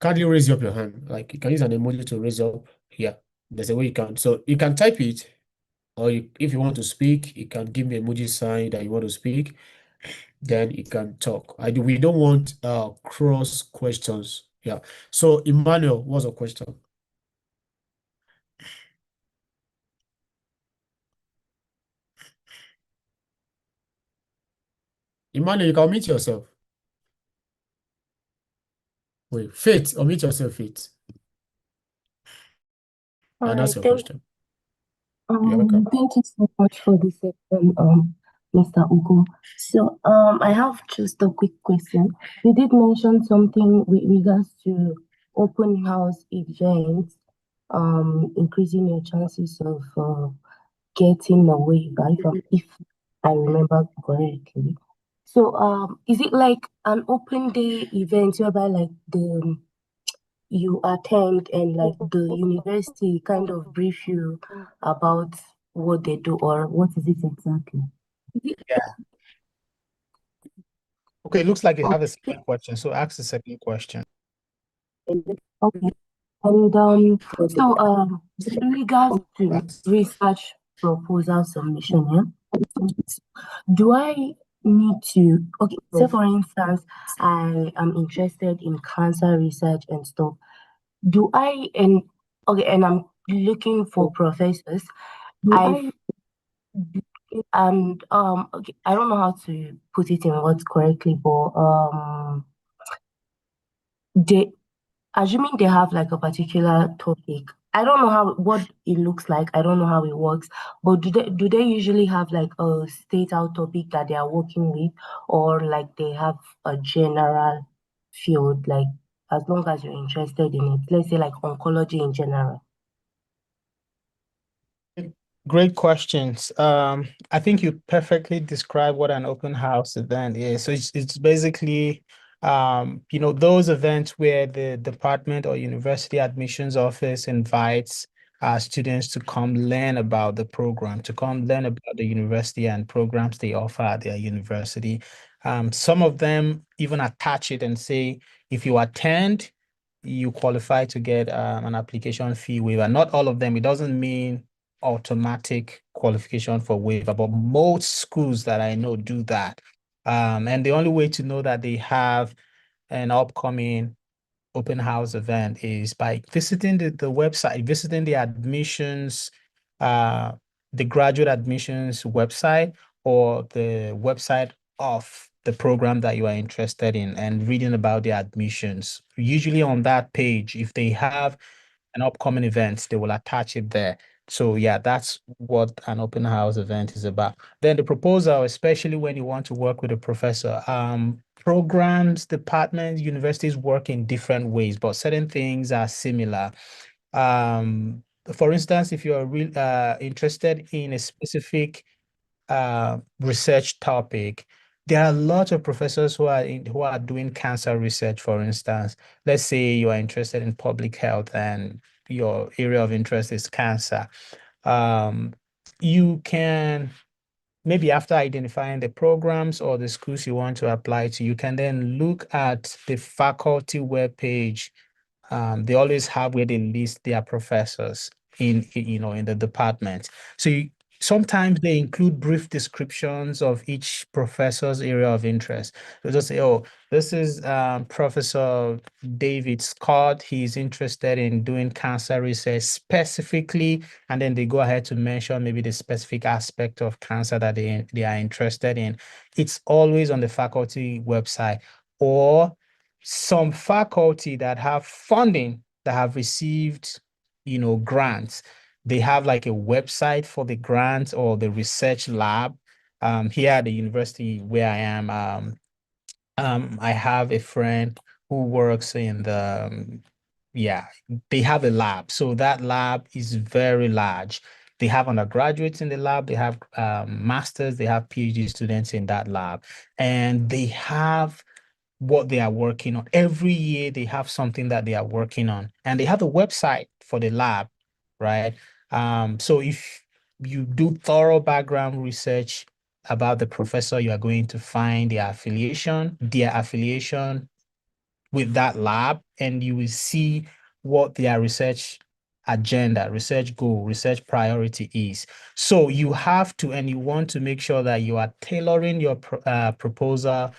kindly raise up your hand. Like, you can use an emoji to raise up here. There's a way you can. So you can type it, or if you want to speak, you can give me emoji sign that you want to speak. Then you can talk. We don't want cross questions. Yeah. So Emmanuel, what's your question? Emmanuel, you can unmute yourself. Wait, Faith, unmute yourself, Faith. All And that's right, your question. You're welcome. thank you so much for this session, Mr. Ugo. So, I have just a quick question. You did mention something with regards to open house events, increasing your chances of getting a waiver, if I remember correctly. So, is it like an open day event whereby like you attend and like the university kind of brief you about what they do, or what is it exactly? Yeah. Okay, it looks like you have a Okay. second question. So ask the second question. Okay. And so with regards to research proposal submission, yeah, do I need to, okay, say for instance, I am interested in cancer research and stuff. Do I and okay, and I'm looking for professors. I and okay, I don't know how to put it in words correctly, but they, assuming they have like a particular topic. I don't know what it looks like. I don't know how it works. But do they usually have like a state out topic that they are working with, or like they have a general field, like as long as you're interested in it, let's say like oncology in general. Great questions. I think you perfectly describe what an open house event is. So it's basically, those events where the department or university admissions office invites students to come learn about the program, to come learn about the university and programs they offer at their university. Some of them even attach it and say, if you attend, you qualify to get an application fee waiver. Not all of them. It doesn't mean automatic qualification for waiver, but most schools that I know do that. And the only way to know that they have an upcoming open house event is by visiting the website, visiting the graduate admissions website, or the website of the program that you are interested in, and reading about the admissions. Usually on that page, if they have an upcoming event, they will attach it there. So yeah, that's what an open house event is about. Then the proposal, especially when you want to work with a professor, programs, departments, universities work in different ways, but certain things are similar. For instance, if you're interested in a specific research topic, there are a lot of professors who are doing cancer research, for instance. Let's say you are interested in public health and your area of interest is cancer. You can, maybe after identifying the programs or the schools you want to apply to, you can then look at the faculty webpage. They always have where they list their professors in the department. So sometimes they include brief descriptions of each professor's area of interest. They'll just say, oh, this is Professor David Scott. He's interested in doing cancer research specifically, and then they go ahead to mention maybe the specific aspect of cancer that they are interested in. It's always on the faculty website, or some faculty that have funding, that have received, grants. They have like a website for the grants or the research lab. Here at the university where I am, I have a friend who works in the, yeah, they have a lab. So that lab is very large. They have undergraduates in the lab, they have masters, they have PhD students in that lab, and they have what they are working on. Every year they have something that they are working on, and they have a website for the lab, right? So if you do thorough background research about the professor, you are going to find their affiliation with that lab, and you will see what their research agenda, research goal, research priority is. So you have to, and you want to make sure that you are tailoring your proposal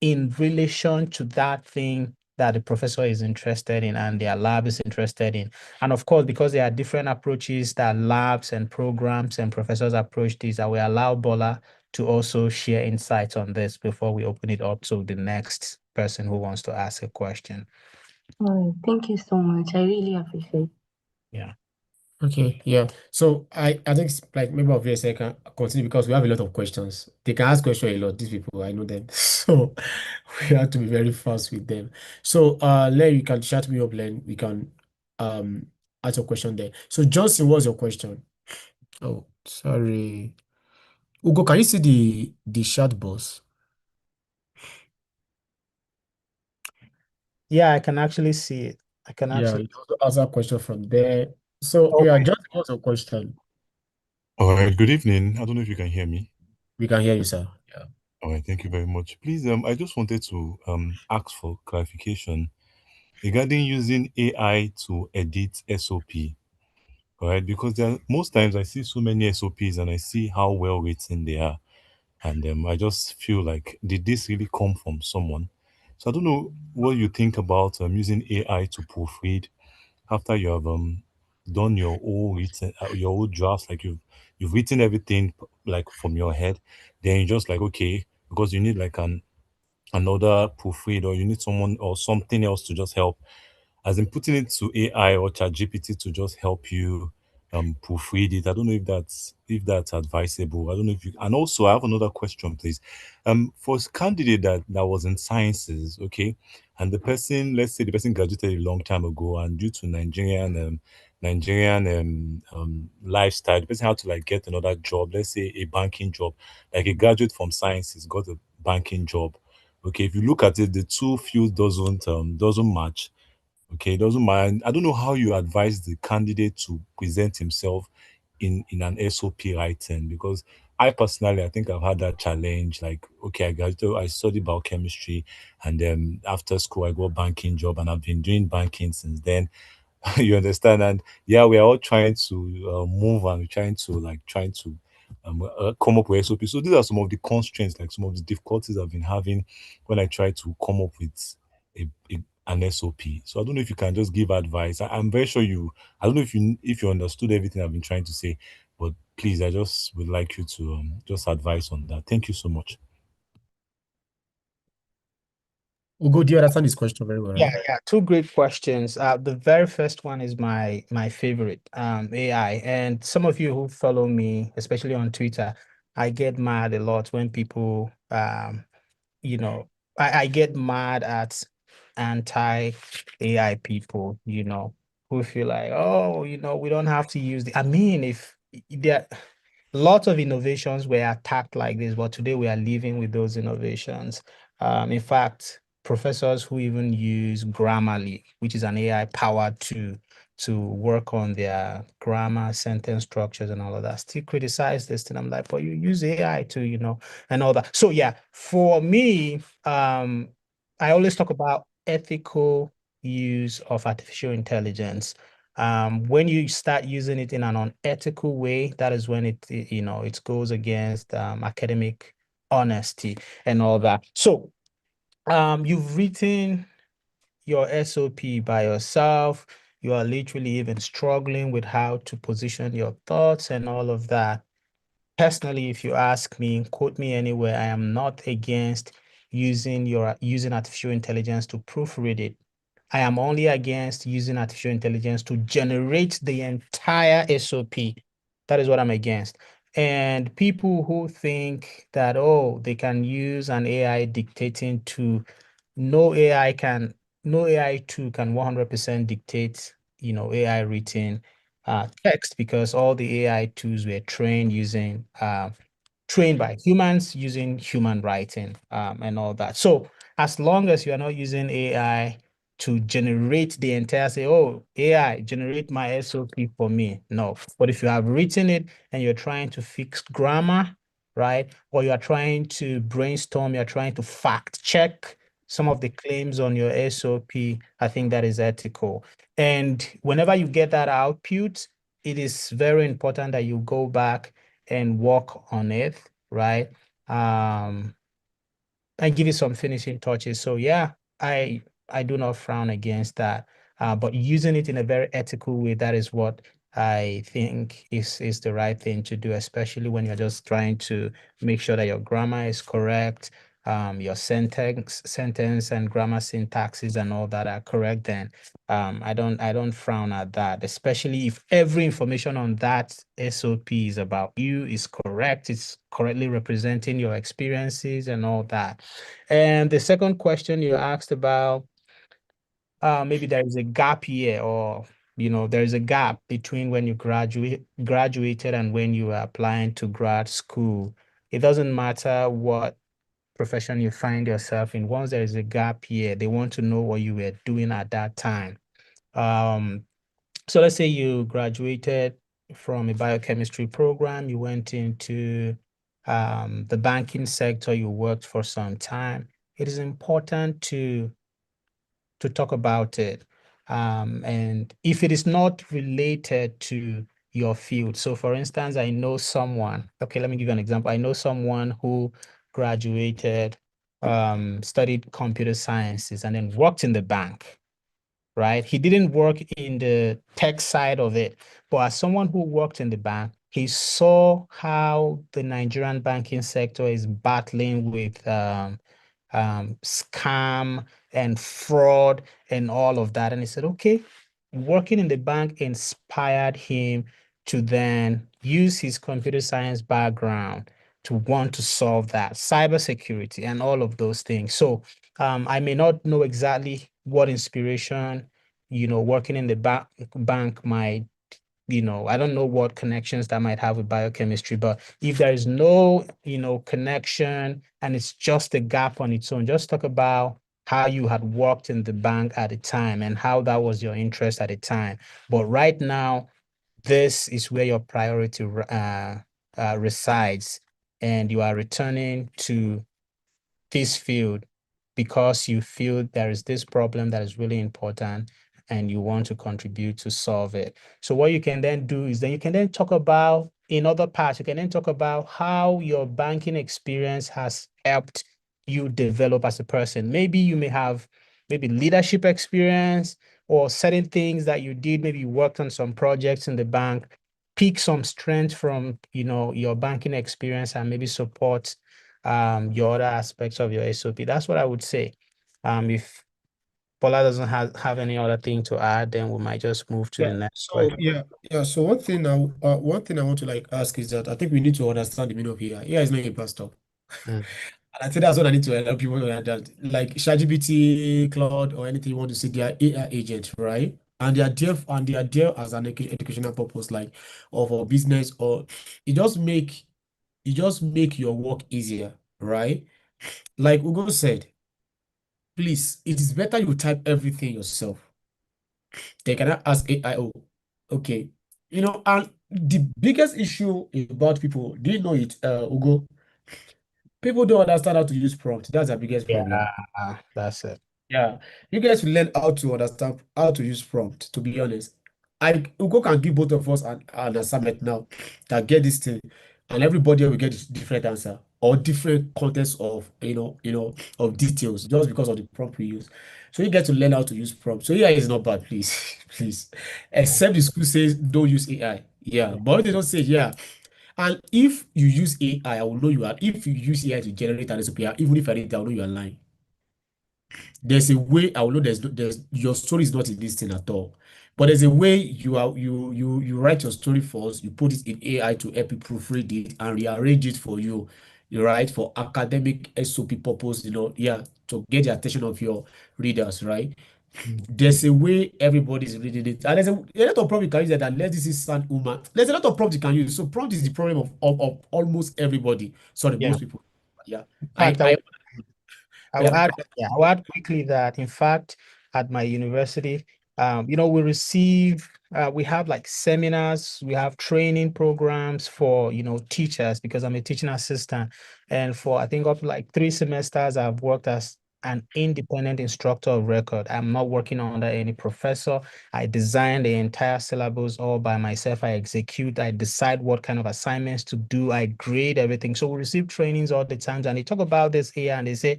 in relation to that thing that the professor is interested in and their lab is interested in. And of course, because there are different approaches that labs and programs and professors approach this, I will allow Bola to also share insights on this before we open it up to the next person who wants to ask a question. All right, thank you so much. I really appreciate. Yeah. Okay, yeah. So I think like maybe obviously I can continue because we have a lot of questions. They can ask questions a lot, these people, I know them. So we have to be very fast with them. So Len, you can chat me up, Len. We can ask your question there. So Johnson, what's your question? Oh, sorry. Ugo, can you see the chat box? Yeah, I can actually see it. I can Yeah, actually. you also ask a question from there. So yeah, Okay. Johnson, what's your question? All right, good evening. I don't know if you can hear me. We can hear you, sir. Yeah. All right, thank you very much. Please, I just wanted to ask for clarification regarding using AI to edit SOP. All right, because most times I see so many SOPs and I see how well written they are, and I just feel like, did this really come from someone? So I don't know what you think about using AI to proofread after you have done your whole drafts, like you've written everything like from your head. Then you just like, okay, because you need like another proofread, or you need someone or something else to just help, as in putting it to AI or ChatGPT to just help you proofread it. I don't know if that's advisable. I don't know if you, and also I have another question, please. For a candidate that was in sciences, okay, and the person, let's say the person graduated a long time ago, and due to Nigerian lifestyle, the person had to like get another job, let's say a banking job, like a graduate from sciences got a banking job. Okay, if you look at it, the two fields doesn't match. Okay, it doesn't mind. I don't know how you advise the candidate to present himself in an SOP writing, because I personally, I think I've had that challenge. Like, okay, I studied biochemistry, and then after school I got banking job, and I've been doing banking since then. You understand? And yeah, we are all trying to move, and we're trying to come up with SOP. So these are some of the constraints, like some of the difficulties I've been having when I try to come up with an SOP. So I don't know if you can just give advice. I'm very sure you. I don't know if you understood everything I've been trying to say, but please, I just would like you to just advise on that. Thank you so much. Ugo, do you understand this question very well, Yeah, right? yeah, two great questions. The very first one is my favorite, AI. And some of you who follow me, especially on Twitter, I get mad a lot when people, you know, I get mad at anti-AI people, who feel like, oh, we don't have to use I mean, if there lots of innovations were attacked like this, but today we are living with those innovations. In fact, professors who even use Grammarly, which is an AI powered to work on their grammar, sentence structures, and all of that, still criticize this. And I'm like, but you use AI to, and all that. So yeah, for me, I always talk about ethical use of artificial intelligence. When you start using it in an unethical way, that is when it goes against academic honesty and all that. So you've written your SOP by yourself. You are literally even struggling with how to position your thoughts and all of that. Personally, if you ask me, quote me anywhere, I am not against using artificial intelligence to proofread it. I am only against using artificial intelligence to generate the entire SOP. That is what I'm against. And people who think that, oh, they can use an AI dictating to, no AI can, no AI tool can 100% dictate, AI written text, because all the AI tools were trained by humans using human writing and all that. So as long as you are not using AI to generate the entire, say, oh, AI, generate my SOP for me. No. But if you have written it and you're trying to fix grammar, right? Or you are trying to brainstorm, you're trying to fact check some of the claims on your SOP, I think that is ethical. And whenever you get that output, it is very important that you go back and work on it, right? And give it some finishing touches. So yeah, I do not frown against that. But using it in a very ethical way, that is what I think is the right thing to do, especially when you're just trying to make sure that your grammar is correct, your sentence and grammar syntaxes and all that are correct. Then I don't frown at that, especially if every information on that SOP is about you, is correct, it's correctly representing your experiences and all that. And the second question you asked about, maybe there is a gap year, or there is a gap between when you graduated and when you are applying to grad school. It doesn't matter what profession you find yourself in. Once there is a gap year, they want to know what you were doing at that time. So let's say you graduated from a biochemistry program, you went into the banking sector, you worked for some time. It is important to talk about it. And if it is not related to your field, so for instance, I know someone, okay, let me give you an example. I know someone who graduated, studied computer sciences, and then worked in the bank, right? He didn't work in the tech side of it, but as someone who worked in the bank, he saw how the Nigerian banking sector is battling with scam and fraud and all of that. And he said, okay, working in the bank inspired him to then use his computer science background to want to solve that, cybersecurity and all of those things. So I may not know exactly what inspiration, working in the bank might, I don't know what connections that might have with biochemistry, but if there is no, connection and it's just a gap on its own, just talk about how you had worked in the bank at the time and how that was your interest at the time. But right now, this is where your priority resides, and you are returning to this field because you feel there is this problem that is really important and you want to contribute to solve it. So what you can then do is then you can then talk about, in other parts, you can then talk about how your banking experience has helped you develop as a person. Maybe you may have leadership experience or certain things that you did. Maybe you worked on some projects in the bank, pick some strength from, your banking experience and maybe support your other aspects of your SOP. That's what I would say. If Bola doesn't have any other thing to add, then we might just move to Yeah. the next So question. yeah. So one thing I want to like ask is that I think we need to understand the meaning of AI. AI is not a bus stop. Mm. And I think that's what I need to help people understand. Like ChatGPT, Claude, or anything you want to say, they are AI agents, right? And they are there as an educational purpose, like or for business, or it just make your work easier, right? Like Ugo said, please, it is better you type everything yourself. They cannot ask AI, oh, okay. And the biggest issue about people, do you know it, Ugo? People don't understand how to use prompt. That's the biggest problem. That's it. Yeah. You guys will learn how to understand how to use prompt, to be honest. Ugo can give both of us an assignment now that get this thing, and everybody will get a different answer or different contents of of details just because of the prompt we use. So you get to learn how to use prompts. So AI is not bad, please, please. Except the school says don't use AI. Yeah, but if they don't say yeah. And if you use AI, I will know you are. If you use AI to generate an SOP, even if I did, I will know you are lying. There's a way I will know there's your story is not in this thing at all. But there's a way you write your story first, you put it in AI to help you proofread it and rearrange it for you. You write for academic SOP purpose, yeah, to get the attention of your readers, right? There's a way everybody's reading it. And there's a lot of prompt you can use that unless this is sound human. There's a lot of prompt you can use. So prompt is the problem of almost everybody. Sorry, Yeah. most people. Yeah. In fact, I will Yeah. add, yeah, I will add quickly that in fact, at my university, we receive, we have like seminars, we have training programs for, teachers because I'm a teaching assistant. And for, I think up to like 3 semesters, I've worked as an independent instructor of record. I'm not working under any professor. I design the entire syllabus all by myself. I execute, I decide what kind of assignments to do. I grade everything. So we receive trainings all the time. And they talk about this here and they say,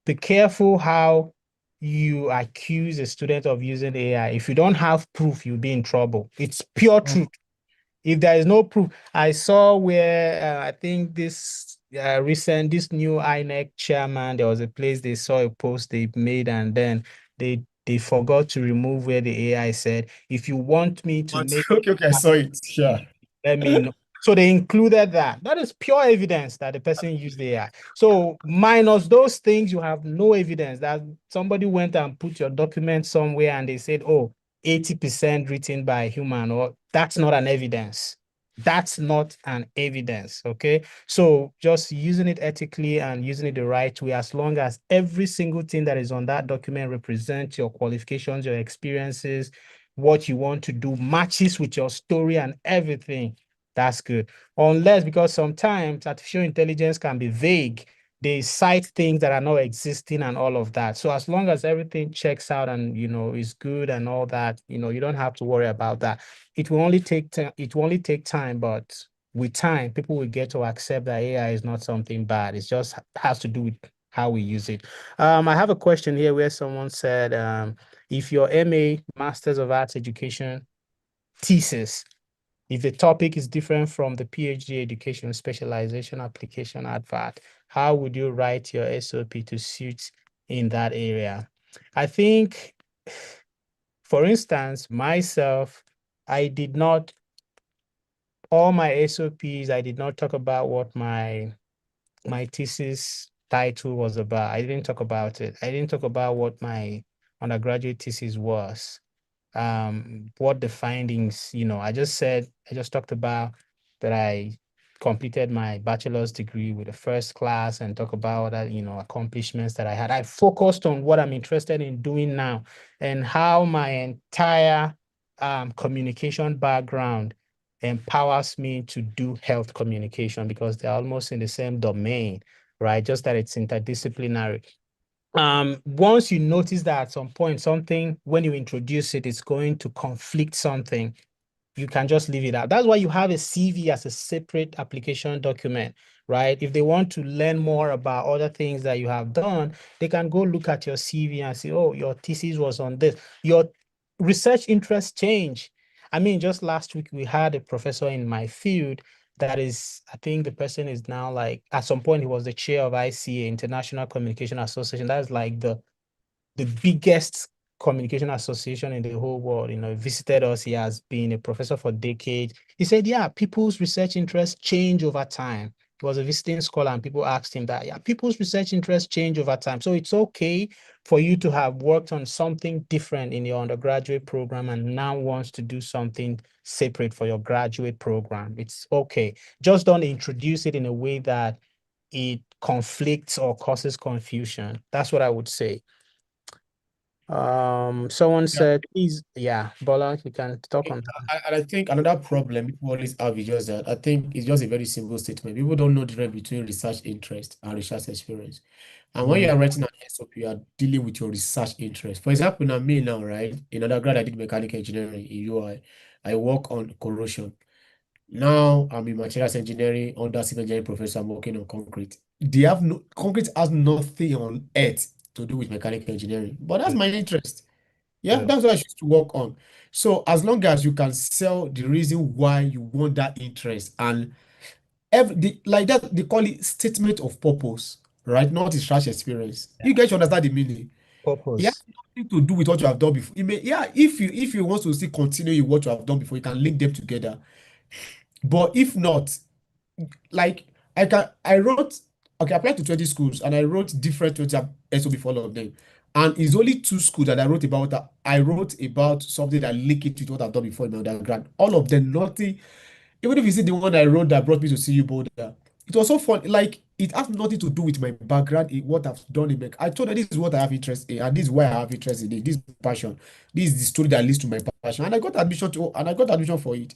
be careful how you accuse a student of using AI. If you don't have proof, you'll be in trouble. It's pure truth. If there is no proof, I saw where I think this new INEC chairman, there was a place they saw a post they made, and then they forgot to remove where the AI said, if you want me to make Okay, I saw it. Yeah. let me know. So they included that. That is pure evidence that the person used the AI. So minus those things, you have no evidence that somebody went and put your document somewhere and they said, oh, 80% written by a human, or that's not an evidence. That's not an evidence. Okay. So just using it ethically and using it the right way, as long as every single thing that is on that document represents your qualifications, your experiences, what you want to do, matches with your story and everything, that's good. Unless, because sometimes artificial intelligence can be vague, they cite things that are not existing and all of that. So as long as everything checks out and is good and all that, you don't have to worry about that. It will only take time. It will only take time, but with time, people will get to accept that AI is not something bad. It just has to do with how we use it. I have a question here where someone said, if your MA, Masters of Arts Education thesis, if the topic is different from the PhD education specialization application advert, how would you write your SOP to suit in that area? I think, for instance, myself, I did not, all my SOPs, I did not talk about what my thesis title was about. I didn't talk about it. I didn't talk about what my undergraduate thesis was, what the findings, I just talked about that I completed my bachelor's degree with a first class and talk about that, accomplishments that I had. I focused on what I'm interested in doing now and how my entire communication background empowers me to do health communication because they're almost in the same domain, right? Just that it's interdisciplinary. Once you notice that at some point, something, when you introduce it, it's going to conflict something, you can just leave it out. That's why you have a CV as a separate application document, right? If they want to learn more about other things that you have done, they can go look at your CV and say, oh, your thesis was on this. Your research interests change. I mean, just last week, we had a professor in my field that is, I think the person is now like, at some point, he was the chair of ICA, International Communication Association. That's like the biggest communication association in the whole world. Visited us. He has been a professor for decades. He said, yeah, people's research interests change over time. He was a visiting scholar and people asked him that, yeah, people's research interests change over time. So it's okay for you to have worked on something different in your undergraduate program and now wants to do something separate for your graduate program. It's okay. Just don't introduce it in a way that it conflicts or causes confusion. That's what I would say. Someone Yeah. said, please, yeah, Bola, you can talk on that. And I think another problem people always have is just that I think it's just a very simple statement. People don't know the difference between research interest and research experience. And when you Mm, are writing an SOP, you are dealing with your research interest. For example, now me now, right? In undergrad, I did mechanical engineering in UI. I work on corrosion. Now I'm in materials engineering under civil engineering professor. I'm working on concrete. They have no concrete has nothing on earth to do with mechanical engineering, but that's good, my interest. Yeah, good. that's what I choose to work on. So as long as you can sell the reason why you want that interest and like that, they call it statement of purpose, right? Not research experience. Yeah. You guys understand the meaning. It has Purpose. nothing to do with what you have done before. It may, yeah, if you want to still continue with what you have done before, you can link them together. But if not, like I wrote okay, I applied to 20 schools and I wrote different 20 SOB for all of them. And it's only two schools that I wrote about that I wrote about something that linked it with what I've done before in my undergrad. All of them, nothing. Even if you see the one I wrote that brought me to see you Boulder, it was so fun. Like it has nothing to do with my background in what I've done in I told her this is what I have interest in, and this is why I have interest in it. This is passion. This is the story that leads to my passion. And I got admission for it.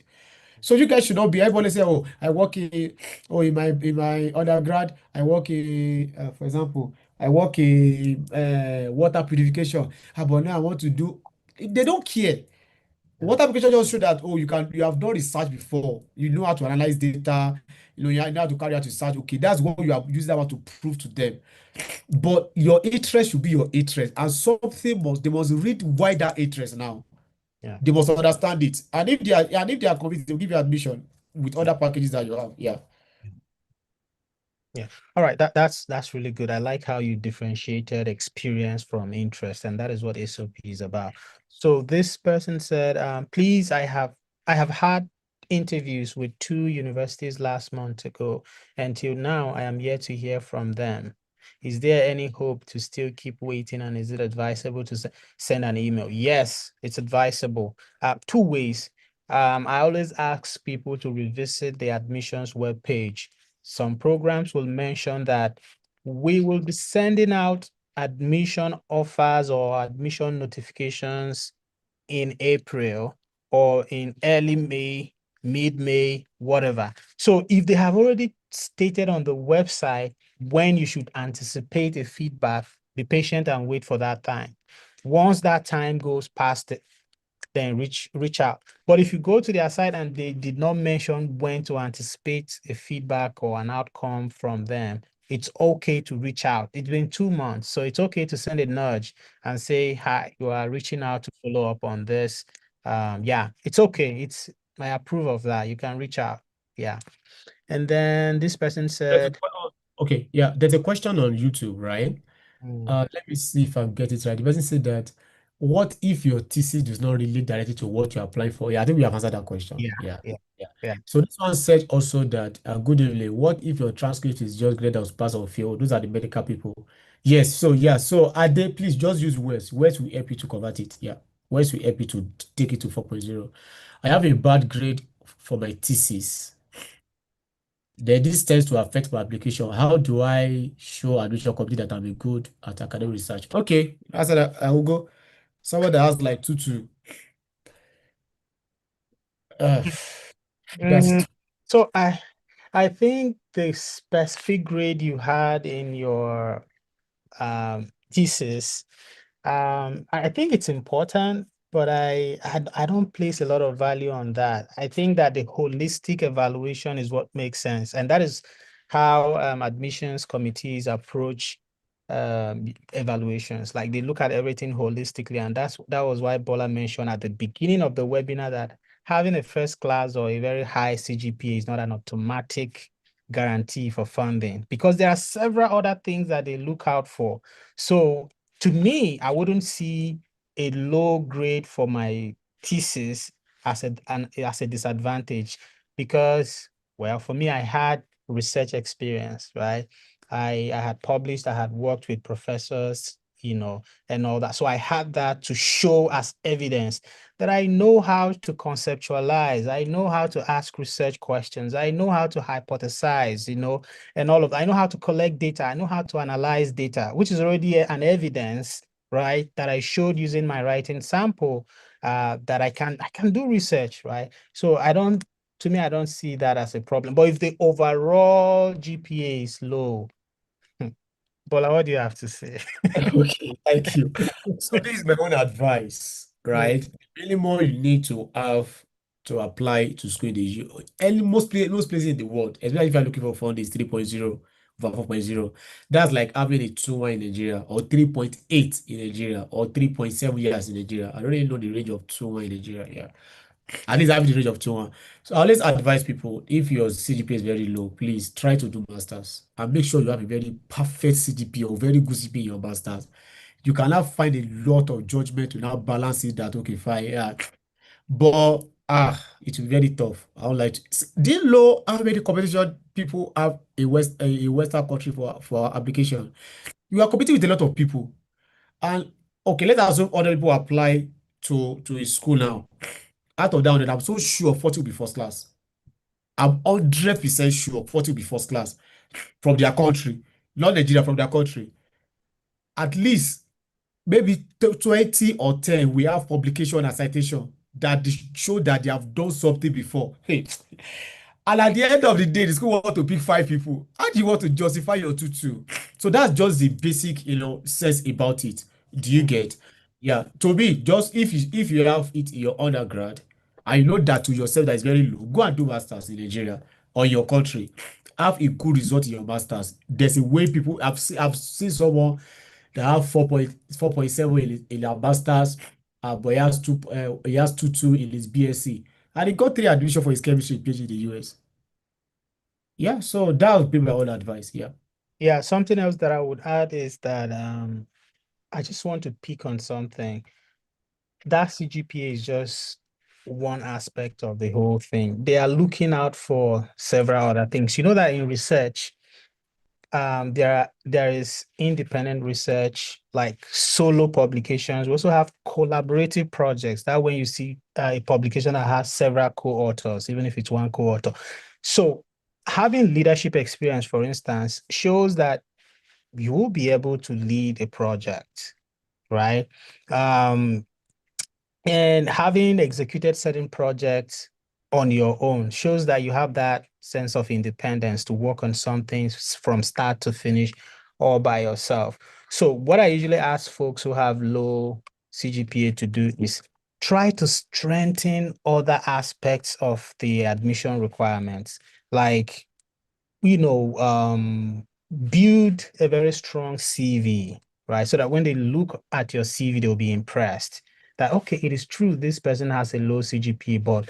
So you guys should not be everybody say, oh, I work in in my undergrad, I work in for example, I work in water purification. But now I want to do they don't care. Yeah, Water application just show that oh you have done research before. You know how to analyze data, you know how to carry out research. Okay, that's what you have used that one to prove to them. But your interest should be your interest. And they must read why that interest now. yeah. They must understand it. And if they are convinced, they'll give you admission with other packages that you have. Yeah. Yeah. All right. That's really good. I like how you differentiated experience from interest, and that is what SOP is about. So this person said, please, I have had interviews with 2 universities last month ago. Until now, I am yet to hear from them. Is there any hope to still keep waiting, and is it advisable to send an email? Yes, it's advisable. Two ways. I always ask people to revisit the admissions webpage. Some programs will mention that we will be sending out admission offers or admission notifications in April or in early May, mid-May, whatever. So if they have already stated on the website when you should anticipate a feedback, be patient and wait for that time. Once that time goes past it, then reach out. But if you go to their site and they did not mention when to anticipate a feedback or an outcome from them, it's okay to reach out. It's been 2 months, so it's okay to send a nudge and say, hi, you are reaching out to follow up on this. Yeah, it's okay. I approve of that. You can reach out. Yeah. And then this person There's a said, okay, yeah. There's a question on YouTube, right? mm, Let me see if I get it right. The person said that what if your thesis does not relate directly to what you're applying for? Yeah, I think we have answered that question. yeah, Yeah. yeah, Yeah. yeah. So this one said also that good evening. What if your transcript is just graded as pass or fail? Those are the medical people. Yes. So yeah. So Ade, please just use words. Words will help you to convert it. Yeah. Words will help you to take it to 4.0. I have a bad grade for my thesis. Then this tends to affect my application. How do I show admission company that I'm a good at academic research? Okay, I said I will go. Someone that has like two. Uh, that's Mm, so I think the specific grade you had in your thesis, I think it's important, but I don't place a lot of value on that. I think that the holistic evaluation is what makes sense, and that is how admissions committees approach evaluations. Like they look at everything holistically, and that was why Bola mentioned at the beginning of the webinar that having a first class or a very high CGPA is not an automatic guarantee for funding, because there are several other things that they look out for. So to me, I wouldn't see a low grade for my thesis as a disadvantage, because, well, for me, I had research experience, right? I had published, I had worked with professors, and all that. So I had that to show as evidence that I know how to conceptualize, I know how to ask research questions, I know how to hypothesize, and all of that. I know how to collect data, I know how to analyze data, which is already an evidence, right, that I showed using my writing sample, that I can do research, right? So to me, I don't see that as a problem. But if the overall GPA is low, Bola, what do you have to say? Okay, thank you. So this is my own advice, right? Really more you need to have to apply to school in the most places in the world, especially if you're looking for fund is 3.0 over 4.0. That's like having a 2-1 in Nigeria or 3.8 in Nigeria or 3.7 years in Nigeria. I don't really know the range of 2-1 in Nigeria. Yeah. At least having the range of 2-1. So I always advise people if your CGPA is very low, please try to do masters and make sure you have a very perfect CGPA or very good CGPA in your masters. You cannot find a lot of judgment to now balance it that okay, fine, yeah. But it will be very tough. I would like to. Do you know how many competition people have a Western country for application? You are competing with a lot of people. And okay, let's assume other people apply to a school now. Out of that 100, I'm so sure 40 will be first class. I'm 100% sure 40 will be first class from their country, not Nigeria, from their country. At least maybe 20 or 10 we have publication and citation that show that they have done something before. Hey, and at the end of the day, the school want to pick 5 people. How do you want to justify your tutu? So that's just the basic, sense about it. Do you get? Yeah. To me, just if you have it in your undergrad, I know that to yourself that is very low. Go and do masters in Nigeria or your country. Have a good result in your masters. There's a way people I've seen someone that have 4.7 in their masters, but he has 2.2 in his BSc, and he got 3 admission for his chemistry PhD in the US. Yeah, so that would be my own advice. Yeah. Yeah, something else that I would add is that I just want to pick on something. That CGPA is just one aspect of the whole thing. They are looking out for several other things. You know that in research, there is independent research, like solo publications. We also have collaborative projects. That when you see a publication that has several co-authors, even if it's one co-author. So having leadership experience, for instance, shows that you will be able to lead a project, right? And having executed certain projects on your own shows that you have that sense of independence to work on something from start to finish all by yourself. So what I usually ask folks who have low CGPA to do is try to strengthen other aspects of the admission requirements, like build a very strong CV, right? So that when they look at your CV, they'll be impressed that, okay, it is true, this person has a low CGPA, but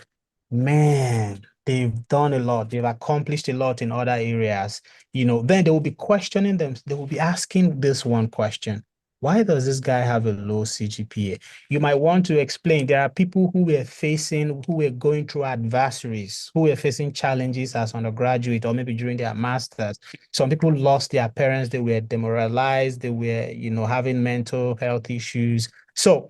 man, they've done a lot, they've accomplished a lot in other areas. Then they will be questioning them, they will be asking this one question: why does this guy have a low CGPA? You might want to explain there are people who were going through adversaries, who were facing challenges as undergraduate or maybe during their masters. Some people lost their parents, they were demoralized, they were, having mental health issues. So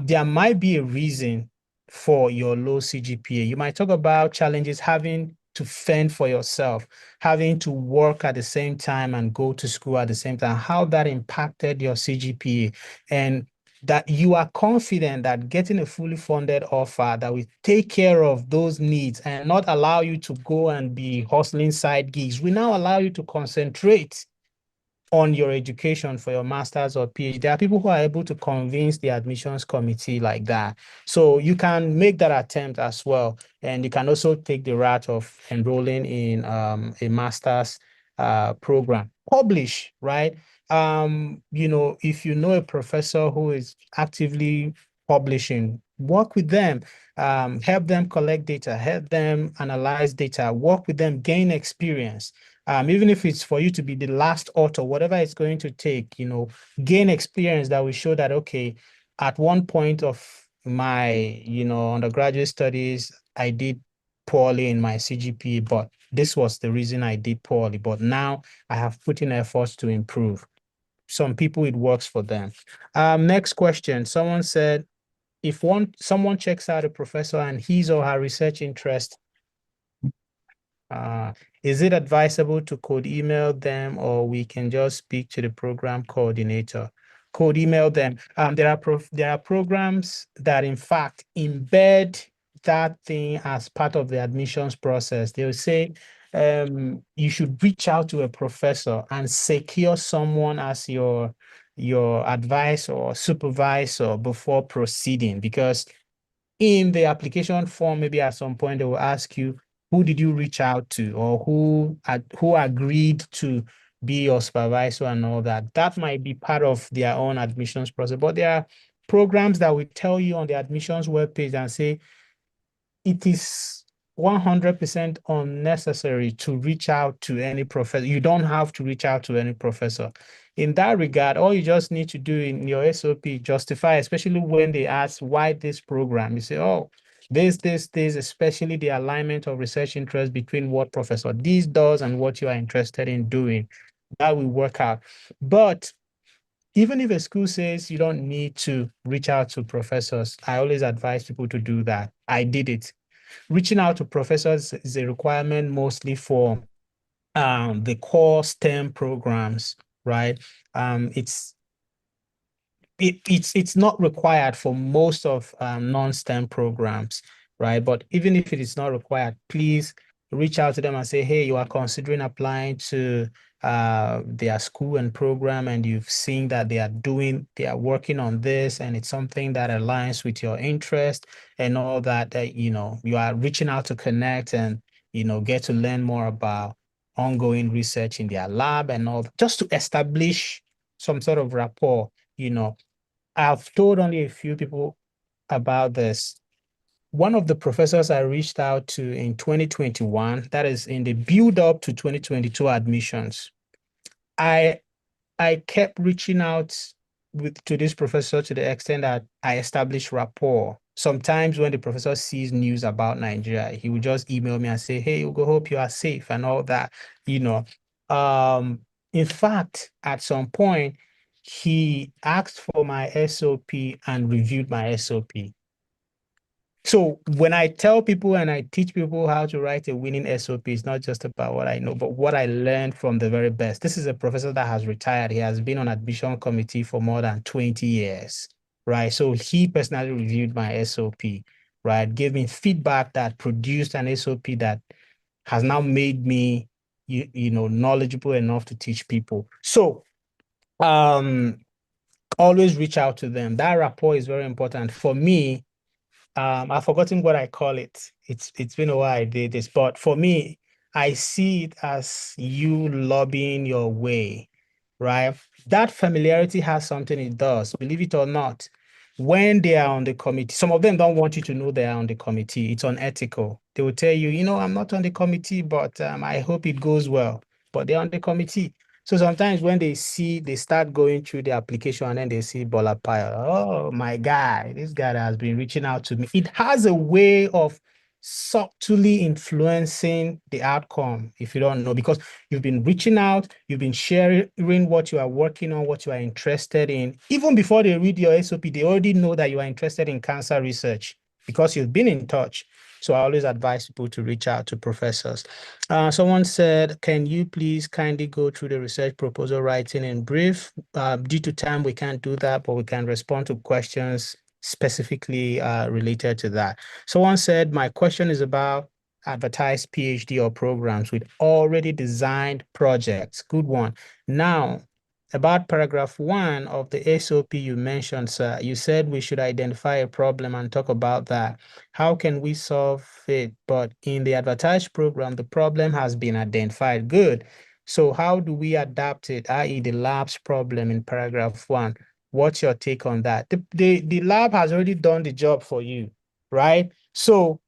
there might be a reason for your low CGPA. You might talk about challenges having to fend for yourself, having to work at the same time and go to school at the same time, how that impacted your CGPA, and that you are confident that getting a fully funded offer that will take care of those needs and not allow you to go and be hustling side gigs will now allow you to concentrate on your education for your master's or PhD. There are people who are able to convince the admissions committee like that. So you can make that attempt as well. And you can also take the route of enrolling in a master's program. Publish, right? If you know a professor who is actively publishing, work with them, help them collect data, help them analyze data, work with them, gain experience. Even if it's for you to be the last author, whatever it's going to take, gain experience that will show that, okay, at one point of my, undergraduate studies, I did poorly in my CGPA, but this was the reason I did poorly. But now I have put in efforts to improve. Some people, it works for them. Next question. Someone said, if someone checks out a professor and his or her research interest, is it advisable to code email them, or we can just speak to the program coordinator? cold email them. There are programs that in fact embed that thing as part of the admissions process. They will say you should reach out to a professor and secure someone as your advisor or supervisor before proceeding, because in the application form, maybe at some point they will ask you, who did you reach out to, or who agreed to be your supervisor and all that. That might be part of their own admissions process, but there are programs that will tell you on the admissions webpage and say it is 100% unnecessary to reach out to any professor. You don't have to reach out to any professor. In that regard, all you just need to do in your SOP, justify, especially when they ask why this program, you say, oh, this, especially the alignment of research interest between what Professor this does and what you are interested in doing. That will work out. But even if a school says you don't need to reach out to professors, I always advise people to do that. I did it. Reaching out to professors is a requirement mostly for the core STEM programs, right? It's not required for most of non-STEM programs, right? But even if it is not required, please reach out to them and say, hey, you are considering applying to their school and program, and you've seen that they are working on this, and it's something that aligns with your interest and all that, you are reaching out to connect and, get to learn more about ongoing research in their lab and all, just to establish some sort of rapport. I've told only a few people about this. One of the professors I reached out to in 2021, that is in the build up to 2022 admissions, I kept reaching out to this professor to the extent that I established rapport. Sometimes when the professor sees news about Nigeria, he would just email me and say, hey, Ugo, hope you are safe and all that, In fact, at some point, he asked for my SOP and reviewed my SOP. So when I tell people and I teach people how to write a winning SOP, it's not just about what I know, but what I learned from the very best. This is a professor that has retired. He has been on admission committee for more than 20 years, right? So he personally reviewed my SOP, right? Gave me feedback that produced an SOP that has now made me, knowledgeable enough to teach people. So always reach out to them. That rapport is very important. For me, I've forgotten what I call it. It's been a while I did this, but for me, I see it as you lobbying your way, right? That familiarity has something it does, believe it or not. When they are on the committee, some of them don't want you to know they are on the committee. It's unethical. They will tell you, I'm not on the committee, but I hope it goes well. But they're on the committee. So sometimes when they start going through the application and then they see Bola pile. Oh my guy, this guy has been reaching out to me. It has a way of subtly influencing the outcome, if you don't know, because you've been reaching out, you've been sharing what you are working on, what you are interested in. Even before they read your SOP, they already know that you are interested in cancer research because you've been in touch. So I always advise people to reach out to professors. Someone said, can you please kindly go through the research proposal writing in brief? Due to time, we can't do that, but we can respond to questions specifically related to that. Someone said, my question is about advertised PhD or programs with already designed projects. Good one. Now, about paragraph 1 of the SOP you mentioned, sir, you said we should identify a problem and talk about that. How can we solve it? But in the advertised program, the problem has been identified. Good. So how do we adapt it, i.e. the lab's problem in paragraph 1? What's your take on that? The lab has already done the job for you, right? So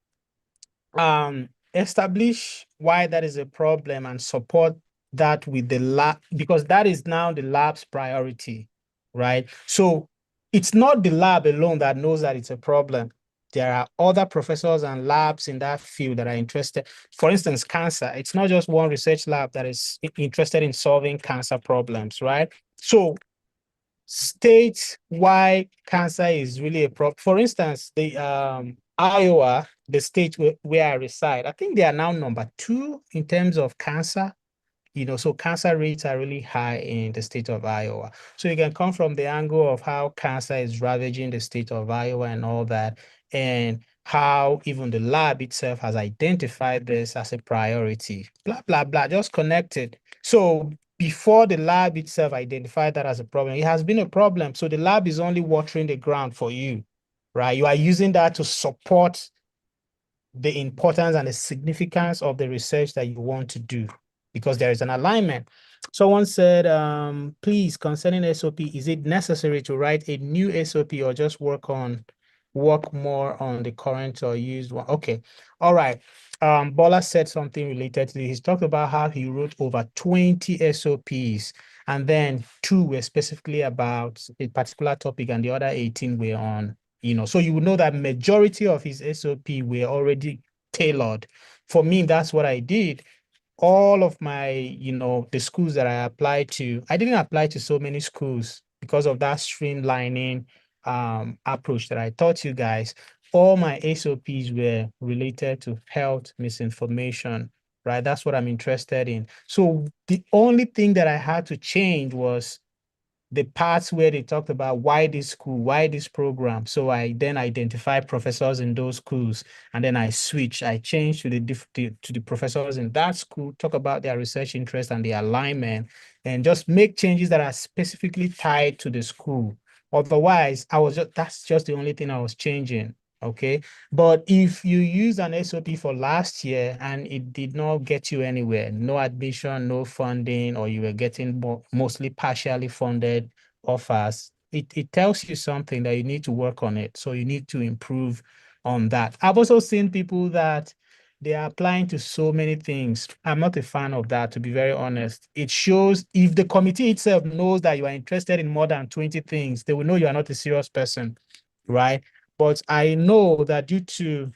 establish why that is a problem and support that with the lab, because that is now the lab's priority, right? So it's not the lab alone that knows that it's a problem. There are other professors and labs in that field that are interested. For instance, cancer. It's not just one research lab that is interested in solving cancer problems, right? So state why cancer is really a problem. For instance, the Iowa, the state where I reside, I think they are now number 2 in terms of cancer, so cancer rates are really high in the state of Iowa. So you can come from the angle of how cancer is ravaging the state of Iowa and all that, and how even the lab itself has identified this as a priority, blah, blah, blah, just connect it. So before the lab itself identified that as a problem, it has been a problem. So the lab is only watering the ground for you, right? You are using that to support the importance and the significance of the research that you want to do, because there is an alignment. Someone said, please, concerning SOP, is it necessary to write a new SOP or just work more on the current or used one? Okay, all right. Bola said something related to this. He's talked about how he wrote over 20 SOPs, and then 2 were specifically about a particular topic, and the other 18 were on, so you would know that majority of his SOP were already tailored. For me, that's what I did. All of my, the schools that I applied to, I didn't apply to so many schools because of that streamlining approach that I taught you guys. All my SOPs were related to health misinformation, right? That's what I'm interested in. So the only thing that I had to change was the parts where they talked about why this school, why this program. So I then identify professors in those schools, and then I change to the professors in that school, talk about their research interest and the alignment, and just make changes that are specifically tied to the school. Otherwise, that's just the only thing I was changing. Okay. But if you use an SOP for last year and it did not get you anywhere, no admission, no funding, or you were getting mostly partially funded offers, it tells you something that you need to work on it. So you need to improve on that. I've also seen people that they are applying to so many things. I'm not a fan of that, to be very honest. It shows if the committee itself knows that you are interested in more than 20 things, they will know you are not a serious person, right? But I know that due to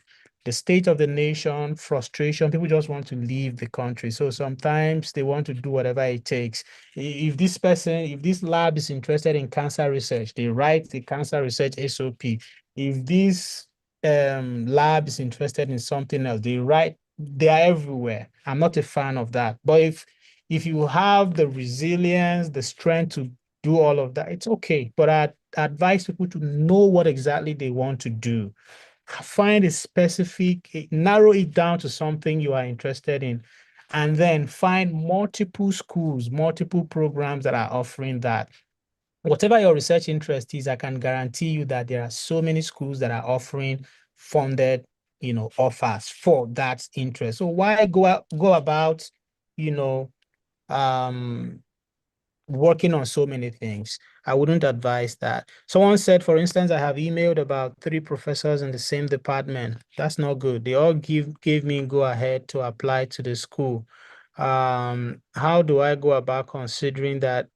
the state of the nation, frustration, people just want to leave the country. So sometimes they want to do whatever it takes. If this lab is interested in cancer research, they write the cancer research SOP. If this lab is interested in something else, they are everywhere. I'm not a fan of that. But if you have the resilience, the strength to do all of that, it's okay. But I advise people to know what exactly they want to do. Find a specific, narrow it down to something you are interested in, and then find multiple schools, multiple programs that are offering that. Whatever your research interest is, I can guarantee you that there are so many schools that are offering funded, offers for that interest. So why go about, um, working on so many things? I wouldn't advise that. Someone said, for instance, I have emailed about 3 professors in the same department. That's not good. They all gave me go ahead to apply to the school. How do I go about considering that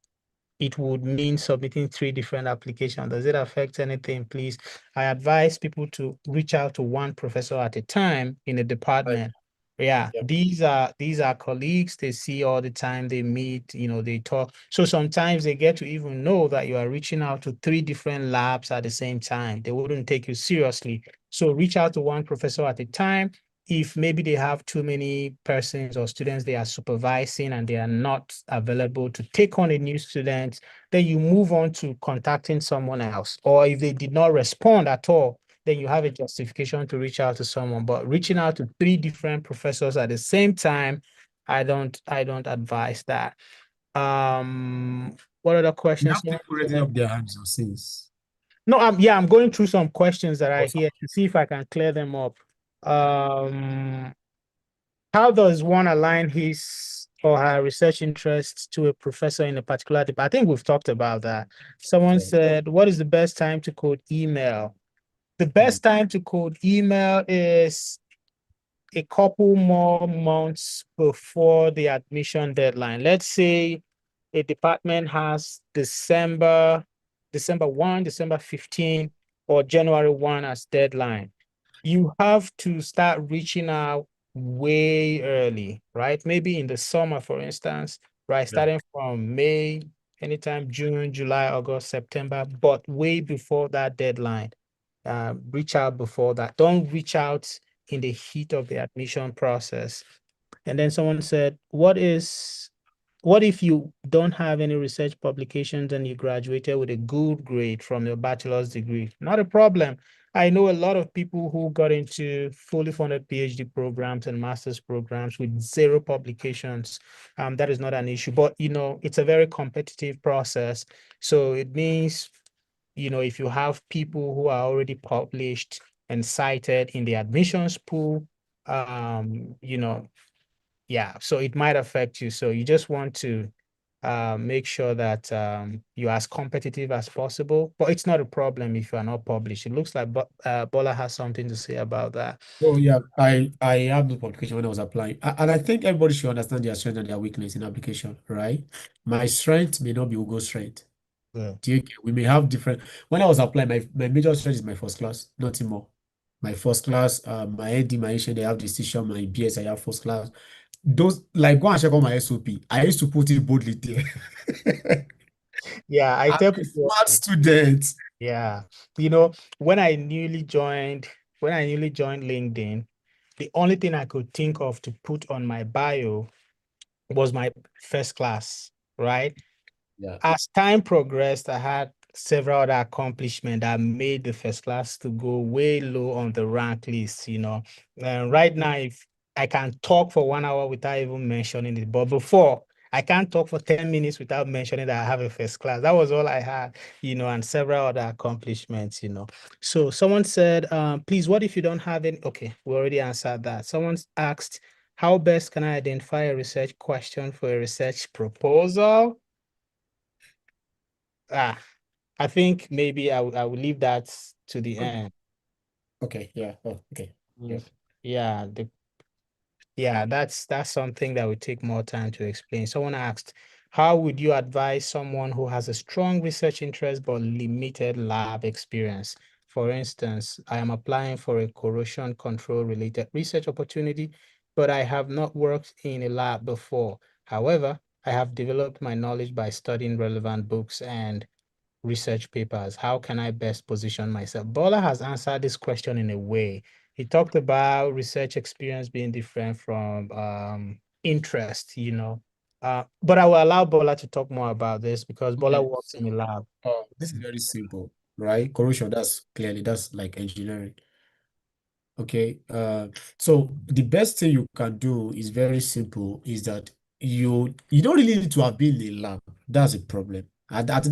it would mean submitting 3 different applications? Does it affect anything? Please, I advise people to reach out to one professor at a time in a department. Yeah, Yeah. these are colleagues. They see all the time. They meet, they talk. So sometimes they get to even know that you are reaching out to 3 different labs at the same time. They wouldn't take you seriously. So reach out to one professor at a time. If maybe they have too many persons or students they are supervising and they are not available to take on a new student, then you move on to contacting someone else. Or if they did not respond at all, then you have a justification to reach out to someone. But reaching out to 3 different professors at the same time, I don't advise that. What other You questions? have people raising up their hands or since. No, I'm going through some questions that I Awesome. hear to see if I can clear them up. How does one align his or her research interests to a professor in a particular department? I think we've talked about that. Someone said, what is the best time to code email? The best time to code email is a couple more months before the admission deadline. Let's say a department has December 1, December 15, or January 1 as deadline. You have to start reaching out way early, right? Maybe in the summer, for instance, right? Starting from May, anytime June, July, August, September, but way before that deadline. Reach out before that. Don't reach out in the heat of the admission process. And then someone said, what is what if you don't have any research publications and you graduated with a good grade from your bachelor's degree? Not a problem. I know a lot of people who got into fully funded PhD programs and master's programs with zero publications. That is not an issue, but it's a very competitive process. So it means, if you have people who are already published and cited in the admissions pool, yeah, so it might affect you. So you just want to make sure that you're as competitive as possible, but it's not a problem if you are not published. It looks like Bola has something to say about that. Oh yeah, I have no publication when I was applying, and I think everybody should understand their strength and their weakness in application, right? My strength may not be Ugo's strength. Yeah. We may have different. When I was applying, my major strength is my first class, nothing more. My first class, my ND, my HN, they have distinction. My BS, I have first class. Those like go and check on my SOP. I used to put it boldly there. Yeah, I I'm tell a people, smart student. yeah, you know, when I newly joined, LinkedIn, the only thing I could think of to put on my bio was my first class, right? Yeah. As time progressed, I had several other accomplishments that made the first class to go way low on the rank list. And right now, if I can talk for 1 hour without even mentioning it, but before I can't talk for 10 minutes without mentioning that I have a first class. That was all I had, and several other accomplishments. So someone said, please, what if you don't have any? Okay, we already answered that. Someone asked, how best can I identify a research question for a research proposal? I think maybe I will leave that to the end. Okay. Yeah. Oh, okay. Yeah. Yeah, that's something that would take more time to explain. Someone asked, how would you advise someone who has a strong research interest but limited lab experience? For instance, I am applying for a corrosion control related research opportunity, but I have not worked in a lab before. However, I have developed my knowledge by studying relevant books and research papers. How can I best position myself? Bola has answered this question in a way. He talked about research experience being different from interest. But I will allow Bola to talk more about this because Bola Okay. works in the lab. This is very simple, right? Corrosion, that's like engineering. Okay. So the best thing you can do is very simple, is that you don't really need to have been in a lab. That's a problem. And that's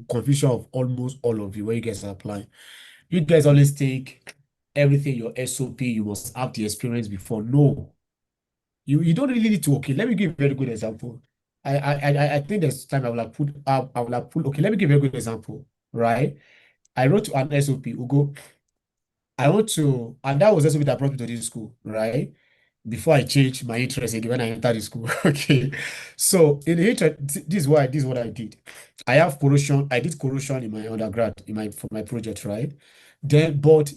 confusion of almost all of you when you guys are applying. You guys always think everything your SOP, you must have the experience before. No, you don't really need to. Okay, let me give a very good example. I think there's time I will have put. Okay, let me give a very good example. Right, I wrote an SOP. Ugo, I want to, and that was SOP that brought me to this school. Right, before I changed my interest again when I entered the school. Okay, so in the interest, this is what I did. I have corrosion. I did corrosion in my undergrad for my project. Right, then but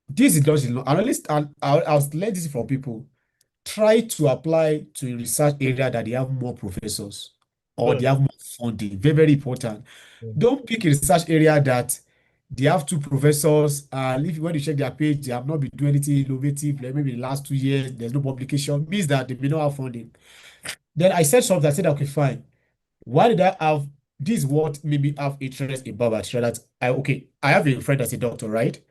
this is just, and at least I was learning this from people. Try to apply to a research area that they have more professors or Mm, they have more funding. Very, very important. mm, Don't pick a research area that they have two professors, and if when you check their page, they have not been doing anything innovative, like maybe the last 2 years, there's no publication, means that they may not have funding. Then I said something, I said, okay, fine. Why did I have this? What made me have interest in barbiturates? That I have a friend that's a doctor, right?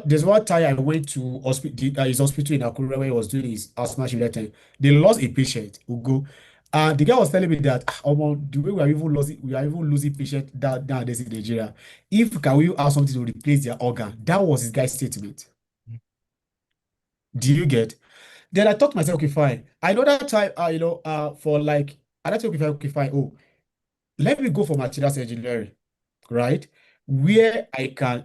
There's one time I went to his hospital in Akure where he was doing his asthma related. They lost a patient who go, and the guy was telling me that the way we are even losing patients nowadays in Nigeria. If can we have something to replace their organ? That was his guy's statement. Do you get? Then I thought to myself, okay, fine. I know that time, for like, I thought, okay, fine. Oh, let me go for materials engineering, right? Where I can,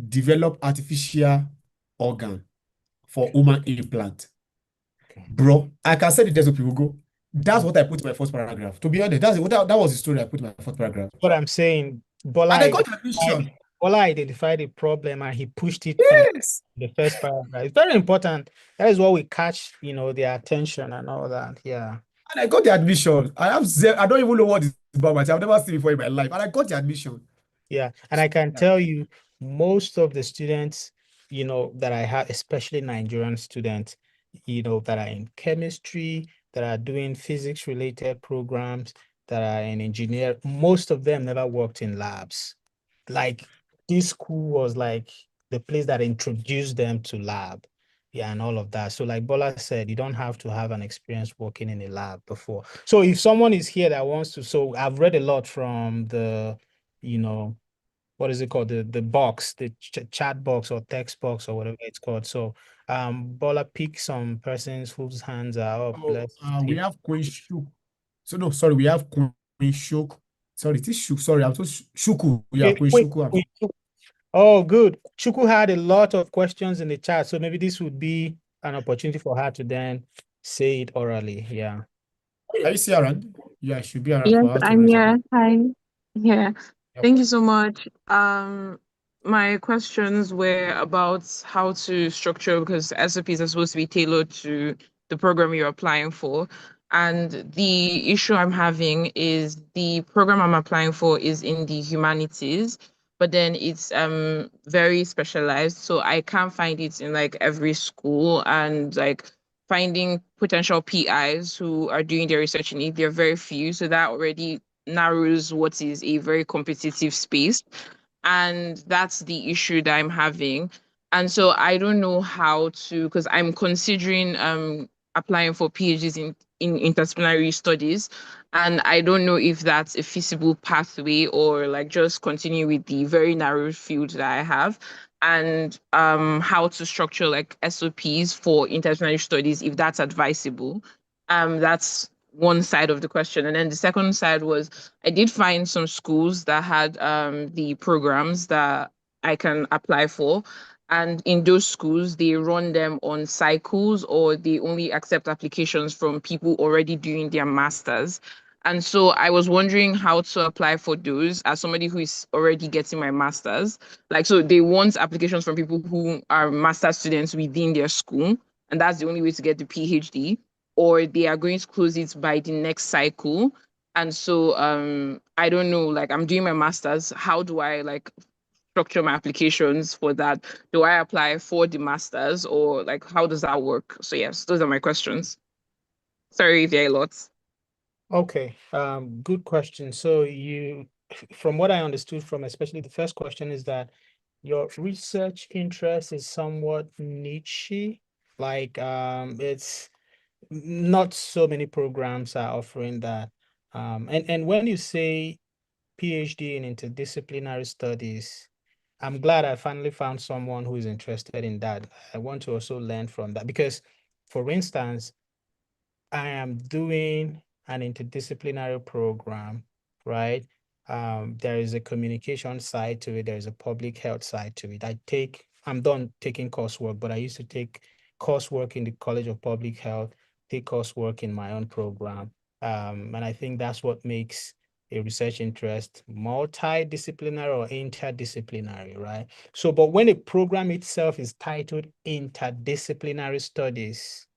develop artificial organ for human implant. okay. Bro, I can say the test of people go. That's what I put in my first paragraph. To be honest, that was the story I put in my first paragraph. What I'm saying, And I got admission. Bola identified the problem and he pushed it on Yes. the first paragraph. It's very important. That is what we catch, their attention and all that. Yeah. And I got the admission. I don't even know what is about myself. I've never seen before in my life. And I got the admission. Yeah. And I can tell you, most of the students, that I have, especially Nigerian students, that are in chemistry that are doing physics related programs, that are an engineer. Most of them never worked in labs. Like this school was like the place that introduced them to lab. Yeah, and all of that. So like Bola said, you don't have to have an experience working in a lab before. So if someone is here that wants to, so I've read a lot from the, what is it called? The box, the chat box or text box or whatever it's called. So Bola, pick some persons whose hands are up. So Let's we see. have Queen Shuk. So no, sorry, we have Queen Shuk. Sorry, it is Shuk. Sorry, I'm so Shuku. Yeah, Wait, Queen wait, Shuku. wait. Oh, good. Chuku had a lot of questions in the chat, so maybe this would be an opportunity for her to then say it orally. Yeah. Are you still around? Yeah, should be around Yes, for us to I'm raise her here. hand. Hi. Yeah. Yep. Thank you so much. My questions were about how to structure because SOPs are supposed to be tailored to the program you're applying for. And the issue I'm having is the program I'm applying for is in the humanities, but then it's very specialized. So I can't find it in like every school and like finding potential PIs who are doing their research in it, they're very few. So that already narrows what is a very competitive space. And that's the issue that I'm having. And so I don't know how to, because I'm considering applying for PhDs in interdisciplinary studies. And I don't know if that's a feasible pathway or like just continue with the very narrow field that I have and how to structure like SOPs for interdisciplinary studies if that's advisable. That's one side of the question. And then the second side was I did find some schools that had the programs that I can apply for. And in those schools, they run them on cycles or they only accept applications from people already doing their masters. And so I was wondering how to apply for those as somebody who is already getting my masters. Like, so they want applications from people who are master students within their school, and that's the only way to get the PhD, or they are going to close it by the next cycle. And so I don't know, like I'm doing my masters. How do I like structure my applications for that? Do I apply for the masters or like how does that work? So yes, those are my questions. Sorry if there are lots. Okay. Good question. So from what I understood from especially the first question is that your research interest is somewhat niche. Like it's not so many programs are offering that. And when you say PhD in interdisciplinary studies, I'm glad I finally found someone who is interested in that. I want to also learn from that because, for instance, I am doing an interdisciplinary program, right? There is a communication side to it. There's a public health side to it. I'm done taking coursework, but I used to take coursework in the College of Public Health, take coursework in my own program. And I think that's what makes a research interest multidisciplinary or interdisciplinary, right? So, but when a program itself is titled interdisciplinary studies,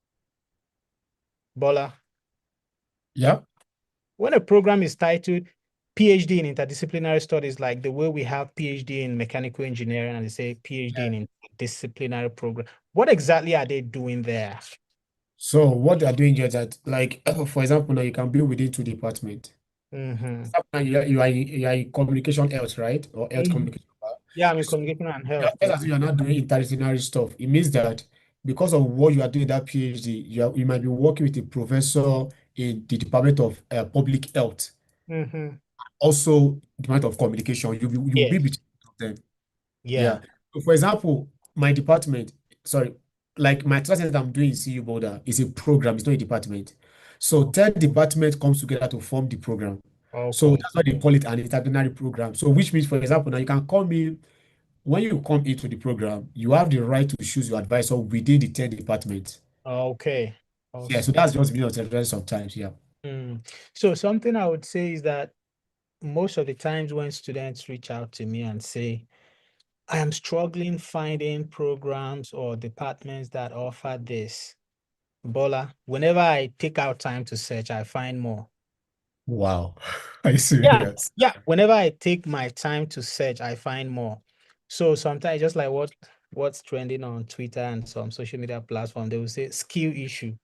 Bola, Yeah. when a program is titled PhD in interdisciplinary studies, like the way we have PhD in mechanical engineering and they say PhD in interdisciplinary program, what exactly are they doing there? So what they are doing here is that, like, for example, now you can be within two departments. Mm-hmm. Now you are in communication health, right? Or health communication. Yeah, I'm in So communication and yeah, health. just as you are not doing interdisciplinary stuff, it means that because of what you are doing that PhD, you might be working with a professor in the Department of Public Health, Mm-hmm. also Department of Communication. You will be Yes. between both of them. Yeah. Yeah. So for example, my department, sorry, like my class that I'm doing in CU Boulder is a program, it's not a department. So 10 departments comes together to form the program. So Okay. that's why they call it an interdisciplinary program. So which means, for example, now you can call me when you come into the program, you have the right to choose your advisor within the 10 departments. Okay. Yeah, so Okay. that's just being observed sometimes. Yeah. So something I would say is that most of the times when students reach out to me and say, I am struggling finding programs or departments that offer this. Bola, whenever I take out time to search, I find more. Wow. Are you Yeah, serious? yeah. Whenever I take my time to search, I find more. So sometimes just like what's trending on Twitter and some social media platform, they will say skill issue,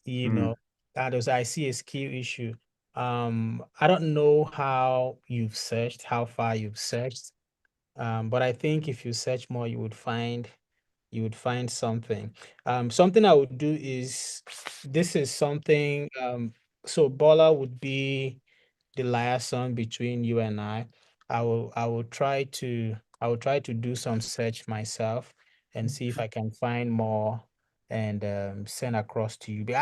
you Mm. know. I see a skill issue. I don't know how you've searched, how far you've searched, but I think if you search more, you would find something. Something I would do is this is something. So Bola would be the liaison between you and I. I will try to do some search myself and see if I can find more and send across to you. But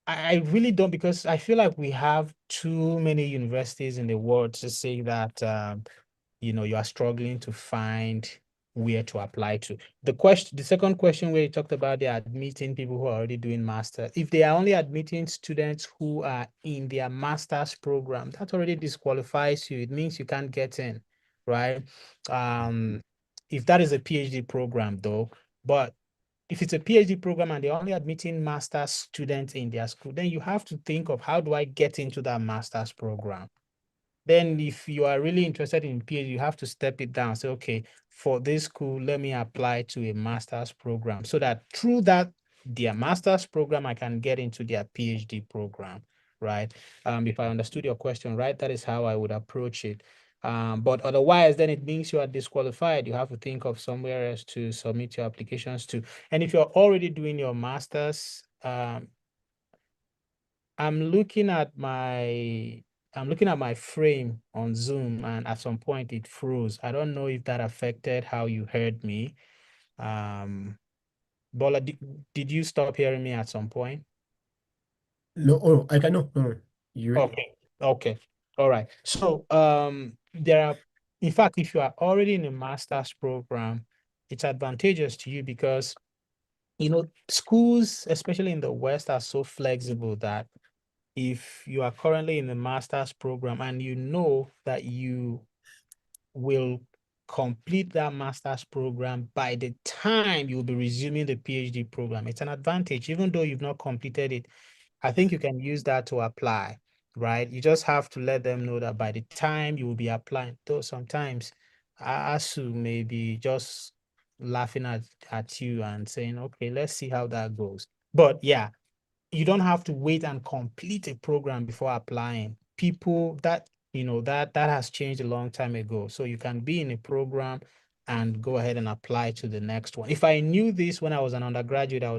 I really don't, because I feel like we have too many universities in the world to say that you are struggling to find where to apply to. The second question where you talked about they're admitting people who are already doing master. If they are only admitting students who are in their master's program, that already disqualifies you. It means you can't get in, right? If that is a PhD program though, but if it's a PhD program and they're only admitting master's students in their school, then you have to think of how do I get into that master's program? Then if you are really interested in PhD, you have to step it down. Say, okay, for this school, let me apply to a master's program so that through that, their master's program, I can get into their PhD program, right? If I understood your question, right, that is how I would approach it. But otherwise, then it means you are disqualified. You have to think of somewhere else to submit your applications to. And if you're already doing your master's, I'm looking at my frame on Zoom, and at some point it froze. I don't know if that affected how you heard me. Bola, did you stop hearing me at some point? No, oh, I cannot. No, you. Okay, okay, all right. So there are, in fact, if you are already in a master's program, it's advantageous to you because schools, especially in the West, are so flexible that if you are currently in the master's program and you know that you will complete that master's program by the time you'll be resuming the PhD program, it's an advantage, even though you've not completed it. I think you can use that to apply, right? You just have to let them know that by the time you will be applying, though sometimes ASU may be just laughing at you and saying, okay, let's see how that goes. But yeah, you don't have to wait and complete a program before applying. People that has changed a long time ago. So you can be in a program and go ahead and apply to the next one. If I knew this when I was an undergraduate, I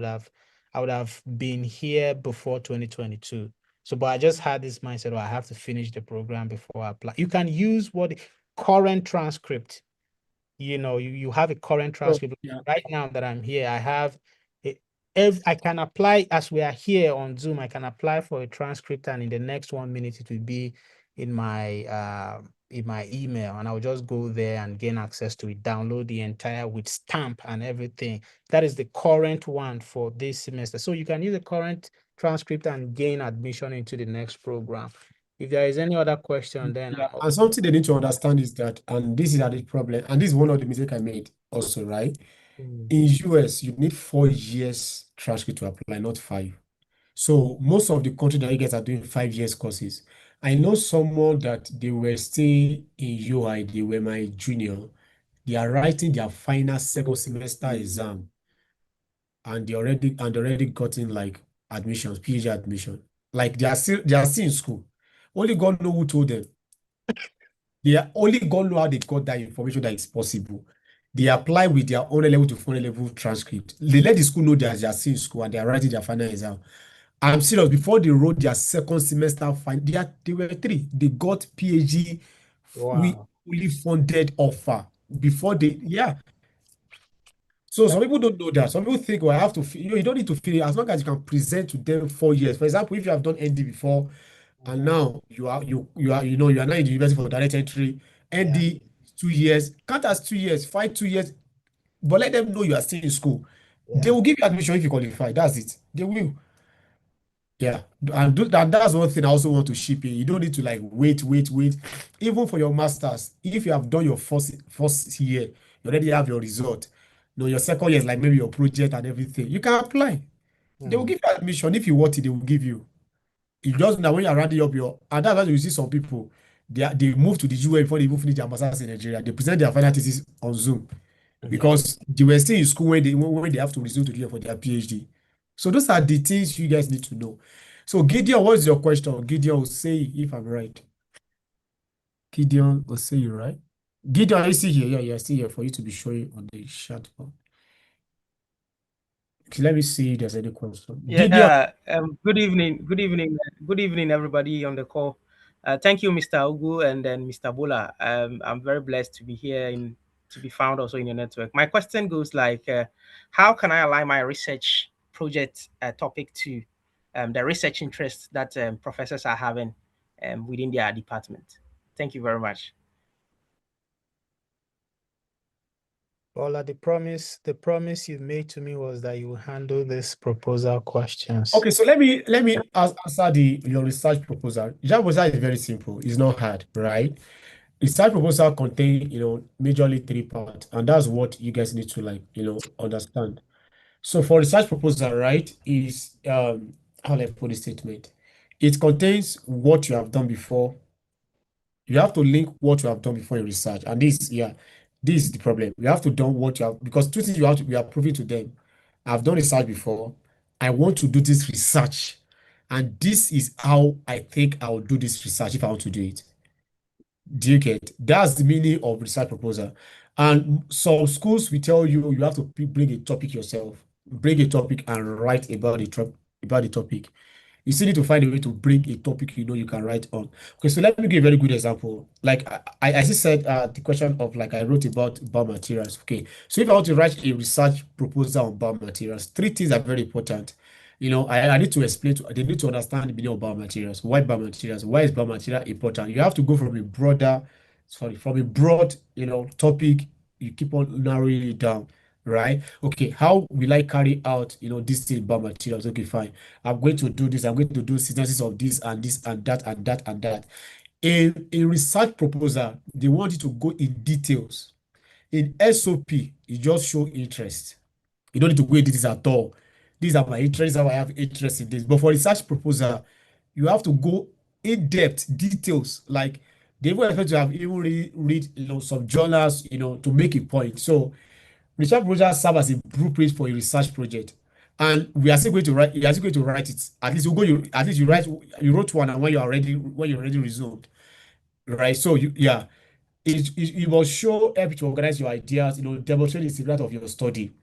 would have been here before 2022. So, but I just had this mindset, I have to finish the program before I apply. You can use what current transcript. You have a current Oh, transcript. yeah. Right now that I'm here, I have I can apply as we are here on Zoom. I can apply for a transcript, and in the next 1 minute, it will be in my email, and I'll just go there and gain access to it, download the entire with stamp and everything. That is the current one for this semester. So you can use the current transcript and gain admission into the next program. If there is any other question, then Yeah, and something they need to understand is that, and this is the problem, and this is one of the mistakes I made also, right? In US, you need 4 years transcript to apply, not 5. So most of the country that you guys are doing 5 years courses. I know someone that they were still in UI, they were my junior. They are writing their final second semester exam, and they already gotten like admissions, PhD admission. Like they are still in school. Only God know who told them. They are only God know how they got that information that it's possible. They apply with their own level to phone level transcript. They let the school know that they are still in school and they are writing their final exam. I'm serious. Before they wrote their second semester, they were three. They got PhD, we Wow. fully funded offer before they, yeah. So some people don't know that. Some people think, well, I have to, you don't need to feel it as long as you can present to them 4 years. For example, if you have done ND before and now you are now in the university for direct entry, Yeah. ND 2 years, count as 2 years, fight 2 years, but let them know you are still in school. They Yeah. will give you admission if you qualify. That's it. They will. Yeah, and that's one thing I also want to ship in. You don't need to like wait. Even for your masters, if you have done your first year, you already have your result. No, your second year is like maybe your project and everything. You can apply. They will give you admission if you want it. They will give you. You just know when you're rounding up and that's why you see some people. They move to the US before they even finish their masters in Nigeria. They present their final thesis on Zoom Yeah. because they were still in school when they have to resume to do it for their PhD. So those are the things you guys need to know. So Gideon, what's your question? Gideon will say if I'm right. Gideon will say you're right. Gideon, are you still here? Yeah, you're still here for you to be showing on the chat box. Okay, let me see if there's any question. Gideon, Yeah, good evening. Good evening, everybody on the call. Thank you, Mr. Ugu and then Mr. Bola. I'm very blessed to be here and to be found also in your network. My question goes like, how can I align my research project topic to the research interests that professors are having within their department? Thank you very much. Bola, the promise you made to me was that you will handle this proposal questions. okay, so let me answer your research proposal. Research proposal is very simple. It's not hard, right? Research proposal contain, majorly three parts, and that's what you guys need to understand. So for research proposal, right, is how do I put the statement? It contains what you have done before. You have to link what you have done before in research, and this is the problem. You have to do what you have, because two things we are proving to them. I've done research before. I want to do this research, and this is how I think I will do this research if I want to do it. Do you get? That's the meaning of research proposal. And some schools will tell you you have to bring a topic yourself, bring a topic and write about the topic. You still need to find a way to bring a topic you can write on. Okay, so let me give you a very good example. Like I just said, the question of like I wrote about biomaterials. Okay, so if I want to write a research proposal on biomaterials, three things are very important. I need to explain they need to understand the meaning of biomaterials. Why biomaterials? Why is biomaterial important? You have to go from a broad, topic. You keep on narrowing it down, right? Okay, how will I carry out, this thing about materials? Okay, fine. I'm going to do this. I'm going to do synthesis of this and this and that and that and that. In a research proposal, they want you to go in details. In SOP, you just show interest. You don't need to go into this at all. These are my interests, how I have interest in this. But for research proposal, you have to go in depth details. Like they even expect to have even read some journals, to make a point. So research project serve as a blueprint for a research project. And we are still going to write, you are still going to write it. At least at least you wrote one, and when you're already resumed. Right. So you must show help to organize your ideas, demonstrate the significance of your study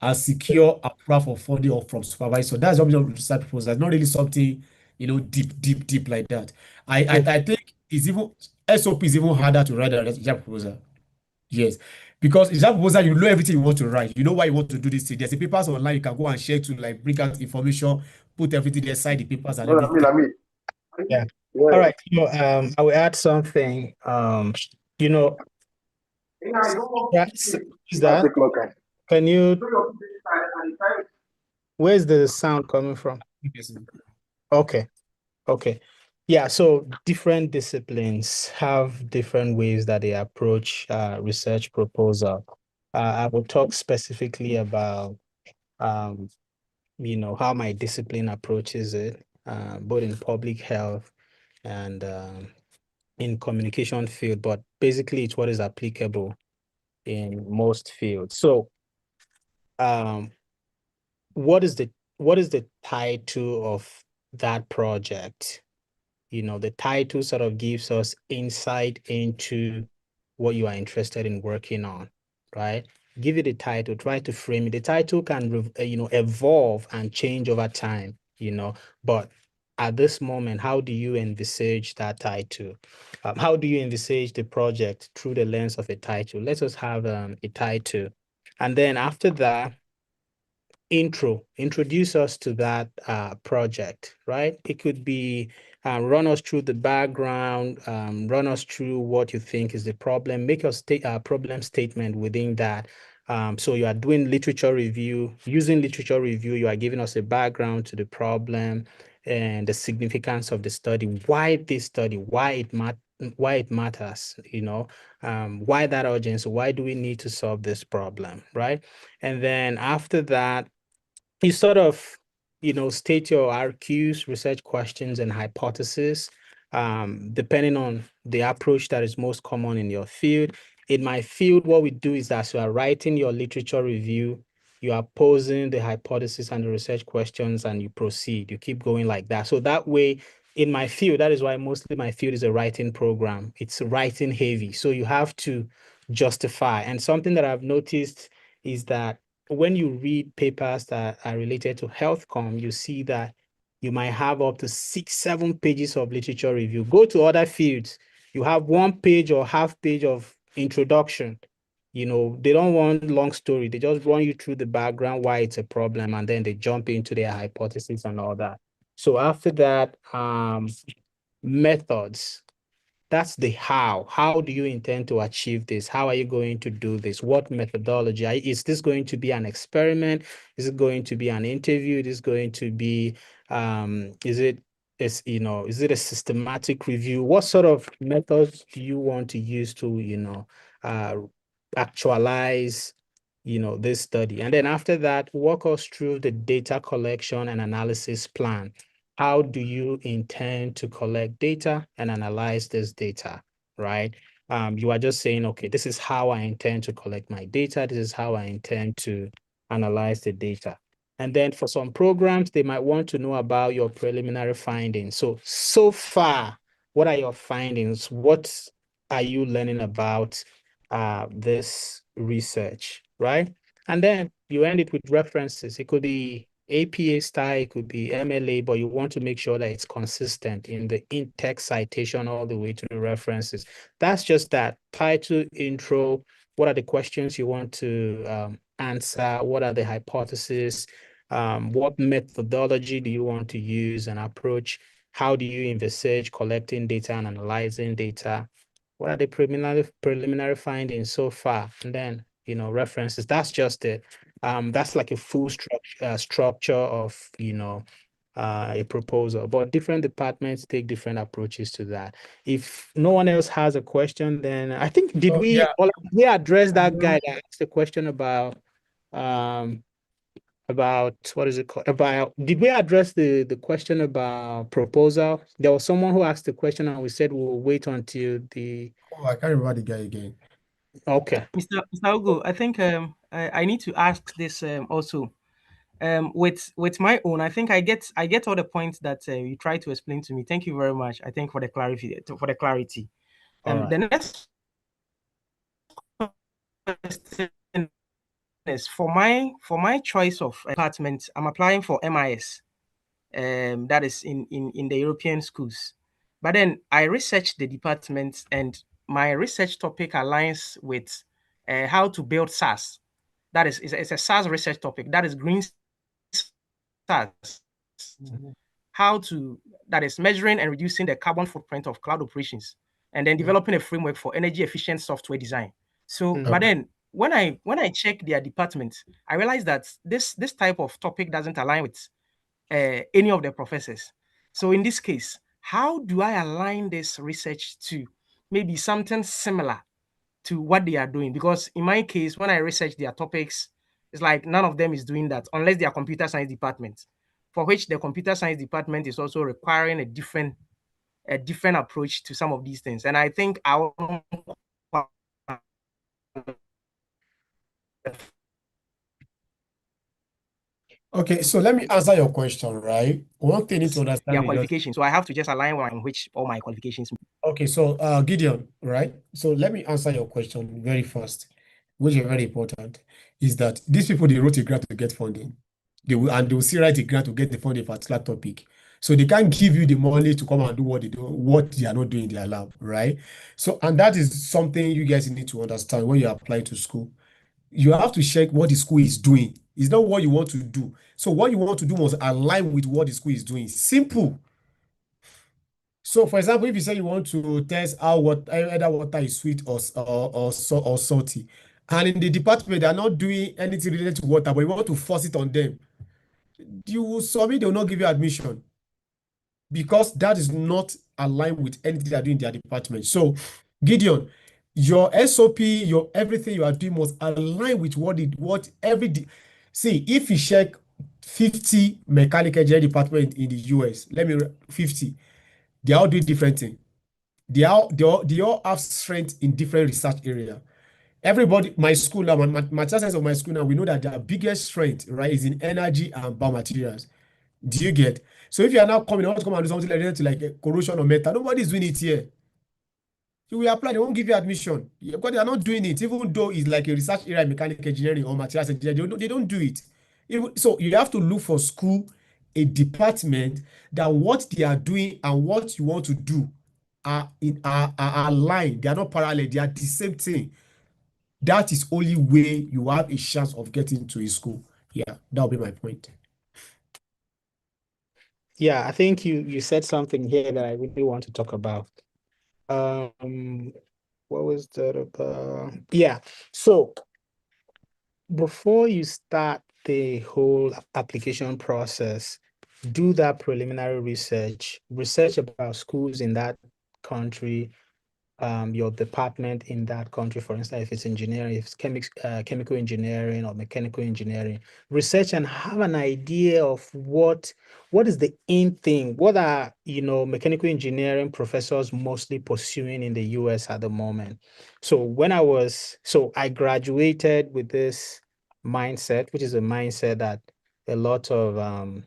and secure approval for funding or from supervisor. That's what research proposal. It's not really something, deep like that. I think it's even SOP is even harder to write than research proposal. Yes. Because exam proposal, you know everything you want to write. You know why you want to do this thing. There's a papers online you can go and share to like bring out information, put everything there, sign the papers and everything. Yeah. All right. I will add something. You know, is that? Can you? Where's the sound coming from? Okay. Okay. Yeah, so different disciplines have different ways that they approach research proposal. I will talk specifically about how my discipline approaches it, both in public health and in communication field, but basically it's what is applicable in most fields. So what is the title of that project? The title sort of gives us insight into what you are interested in working on, right? Give it a title, try to frame it. The title can, evolve and change over time, but at this moment, how do you envisage that title? How do you envisage the project through the lens of a title? Let us have a title. And then after that, introduce us to that project, right? It could be run us through the background, run us through what you think is the problem, make your problem statement within that. So you are doing literature review. Using literature review, you are giving us a background to the problem and the significance of the study, why this study, why it matters, why that urgency, why do we need to solve this problem, right? And then after that, you sort of, state your RQs, research questions, and hypotheses, depending on the approach that is most common in your field. In my field, what we do is that you are writing your literature review, you are posing the hypothesis and the research questions and you proceed. You keep going like that. So that way, in my field, that is why mostly my field is a writing program. It's writing heavy. So you have to justify. And something that I've noticed is that when you read papers that are related to health com, you see that you might have up to 6, 7 pages of literature review. Go to other fields, you have 1 page or half page of introduction. They don't want long story. They just run you through the background, why it's a problem, and then they jump into their hypothesis and all that. So after that, methods. That's the how. How do you intend to achieve this? How are you going to do this? What methodology? Is this going to be an experiment? Is it going to be an interview? Is it going to be, is it a systematic review? What sort of methods do you want to use to, actualize, this study? And then after that, walk us through the data collection and analysis plan. How do you intend to collect data and analyze this data, right? You are just saying, okay, this is how I intend to collect my data. This is how I intend to analyze the data. And then for some programs, they might want to know about your preliminary findings. So far, what are your findings? What are you learning about this research, right? And then you end it with references. It could be APA style, it could be MLA, but you want to make sure that it's consistent in the in-text citation all the way to the references. That's just that title, intro. What are the questions you want to answer? What are the hypotheses? What methodology do you want to use and approach? How do you envisage collecting data and analyzing data? What are the preliminary findings so far? And then, references. That's just it. That's like a full structure of, a proposal, but different departments take different approaches to that. If no one else has a question, then I think, did we address that guy that asked the question about what is it called? Did we address the question about proposal? There was someone who asked the question and we said we'll wait until the. Oh, I can't remember the guy again. Okay. Mr. Ugo, I think I need to ask this also. With my own, I think I get all the points that you try to explain to me. Thank you very much. I think for the clarity. All right. The next question is for my choice of department. I'm applying for MIS. That is in the European schools. But then I researched the department, and my research topic aligns with how to build SaaS. That is, it's a SaaS research topic. That is green SaaS. That is measuring and reducing the carbon footprint of cloud operations, and then developing a framework for energy efficient software design. So, but then when I check their department, I realized that this type of topic doesn't align with any of the professors. So in this case, how do I align this research to maybe something similar to what they are doing? Because in my case, when I research their topics, it's like none of them is doing that unless they are computer science department, for which the computer science department is also requiring a different approach to some of these things. And I think our Okay, so let me answer your question, right? One thing you need to their understand is qualifications. So I have to just align one in which all my qualifications. okay, so Gideon, right? So let me answer your question very fast, which is very important, is that these people they wrote a grant to get funding. They will still write a grant to get the funding for a particular topic. So they can't give you the money to come and do what they are not doing in their lab, right? So, and that is something you guys need to understand when you apply to school. You have to check what the school is doing. It's not what you want to do. So what you want to do must align with what the school is doing. Simple. So, for example, if you say you want to test how whether water is sweet or salty, and in the department they are not doing anything related to water, but you want to force it on them, you will submit, they will not give you admission because that is not aligned with anything they are doing in their department. So, Gideon, your SOP, your everything you are doing must align with see, if you check 50 mechanical engineering department in the US, 50, they all do different things. They all have strength in different research area. Everybody, my school now, my material science of my school now, we know that their biggest strength, right, is in energy and biomaterials. Do you get? So if you are now coming, I want to come and do something related to like corrosion or metal, nobody's doing it here. You will apply, they won't give you admission because they are not doing it, even though it's like a research area in mechanical engineering or materials engineering, they don't do it. So you have to look for school, a department that what they are doing and what you want to do are aligned. They are not parallel, they are the same thing. That is only way you have a chance of getting to a school. Yeah, that will be my point. Yeah, I think you said something here that I really want to talk about. What was that about? Yeah. So before you start the whole application process, do that preliminary research about schools in that country, your department in that country, for instance, if it's engineering, if it's chemical engineering or mechanical engineering, research and have an idea of what is the in thing. What are, mechanical engineering professors mostly pursuing in the US at the moment? So I graduated with this mindset, which is a mindset that a lot of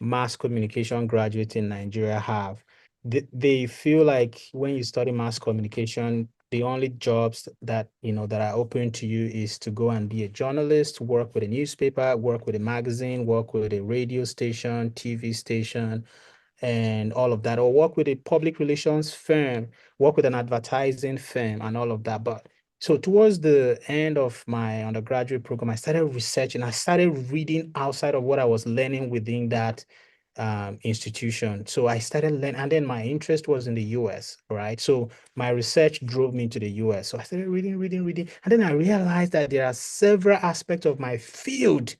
mass communication graduates in Nigeria have. They feel like when you study mass communication, the only jobs that that are open to you is to go and be a journalist, work with a newspaper, work with a magazine, work with a radio station, TV station, and all of that, or work with a public relations firm, work with an advertising firm, and all of that. But so towards the end of my undergraduate program, I started researching. I started reading outside of what I was learning within that institution. So I started learning, and then my interest was in the US, right? So my research drove me to the US. So I started reading, and then I realized that there are several aspects of my field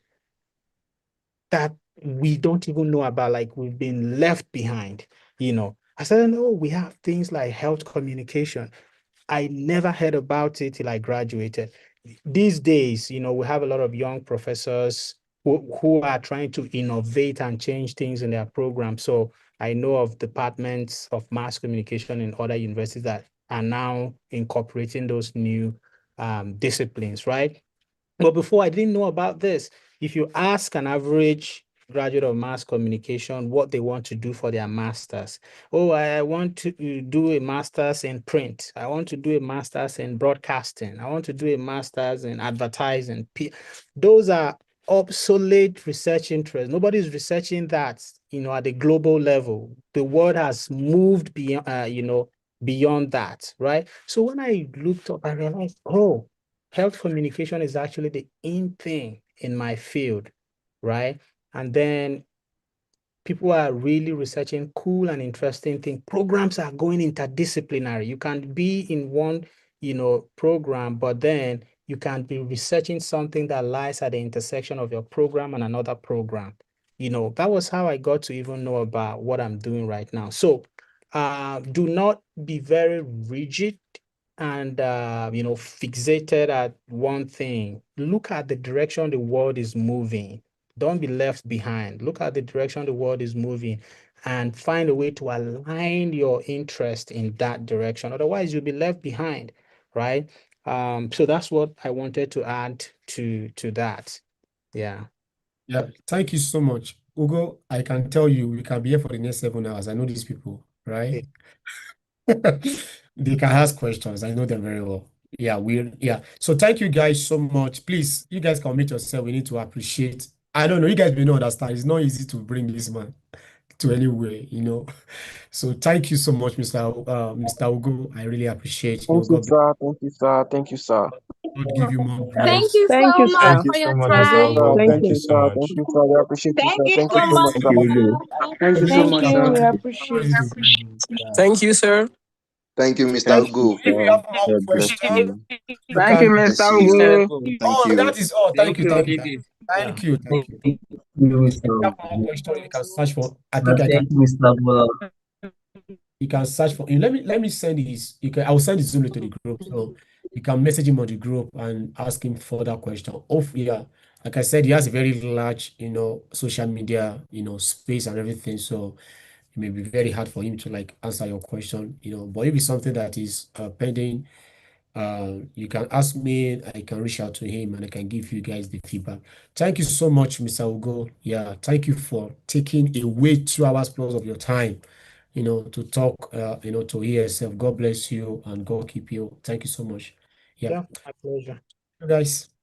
that we don't even know about, like we've been left behind. I said, oh, we have things like health communication. I never heard about it till I graduated. These days, we have a lot of young professors who are trying to innovate and change things in their program. So I know of departments of mass communication in other universities that are now incorporating those new disciplines, right? But before, I didn't know about this. If you ask an average graduate of mass communication what they want to do for their masters, oh, I want to do a master's in print. I want to do a master's in broadcasting. I want to do a master's in advertising. Those are obsolete research interests. Nobody's researching that, at the global level. The world has moved beyond, beyond that, right? So when I looked up, I realized, oh, health communication is actually the in thing in my field, right? And then people are really researching cool and interesting things. Programs are going interdisciplinary. You can be in one, program, but then you can be researching something that lies at the intersection of your program and another program. That was how I got to even know about what I'm doing right now. So do not be very rigid and fixated at one thing. Look at the direction the world is moving. Don't be left behind. Look at the direction the world is moving and find a way to align your interest in that direction. Otherwise, you'll be left behind, right? So that's what I wanted to add to that. Yeah. Yeah, thank you so much. Ugo, I can tell you, we can be here for the next 7 hours. I know these people, right? They can ask questions. I know them very well. Yeah. So thank you guys so much. Please, you guys can meet yourself. We need to appreciate. I don't know, you guys may not understand. It's not easy to bring this man to anywhere. So thank you so much, Mr. Ugo. I really appreciate. Thank you, God, sir. Thank you, sir. Thank you, sir. God give you more Thank grace. you Thank so you, much sir. Thank you for so your much, Thank Mr. you, time. sir. Ugo. Thank Thank Thank you you, you. so sir. much. Thank you, sir. We appreciate you, Thank sir. you Thank you so so much, much, Thank sir. you, sir. Ugo. Thank Thank you you. so Thank much, you. sir. We Thank you. appreciate This it. is very good. Yeah. Thank you, sir. Thank you, Mr. Thank Thank you, Ugo. If you sir. have more God bless question, you. you Thank you, can. Bless Mr. you. Ugo. Thank Oh, you. that is all. Thank Thank you. you. Thank you. It is. Thank you. Thank you. Thank you, If Mr. you have more Ogu. question, you can search for. I think I can. Thank you, Mr. Bola. You can search for. Let me send his. You can. I will send his Zoom link to the group, so you can message him on the group and ask him further question. Oh, yeah. Like I said, he has a very large, social media, space and everything. So it may be very hard for him to like answer your question. But if it's something that is pending, You can ask me, I can reach out to him, and I can give you guys the feedback. Thank you so much, Mr. Ugo. Yeah, thank you for taking away 2 hours plus of your time, to talk, to hear yourself. God bless you and God keep you. Thank you so much. Yeah, Yeah, my pleasure. guys.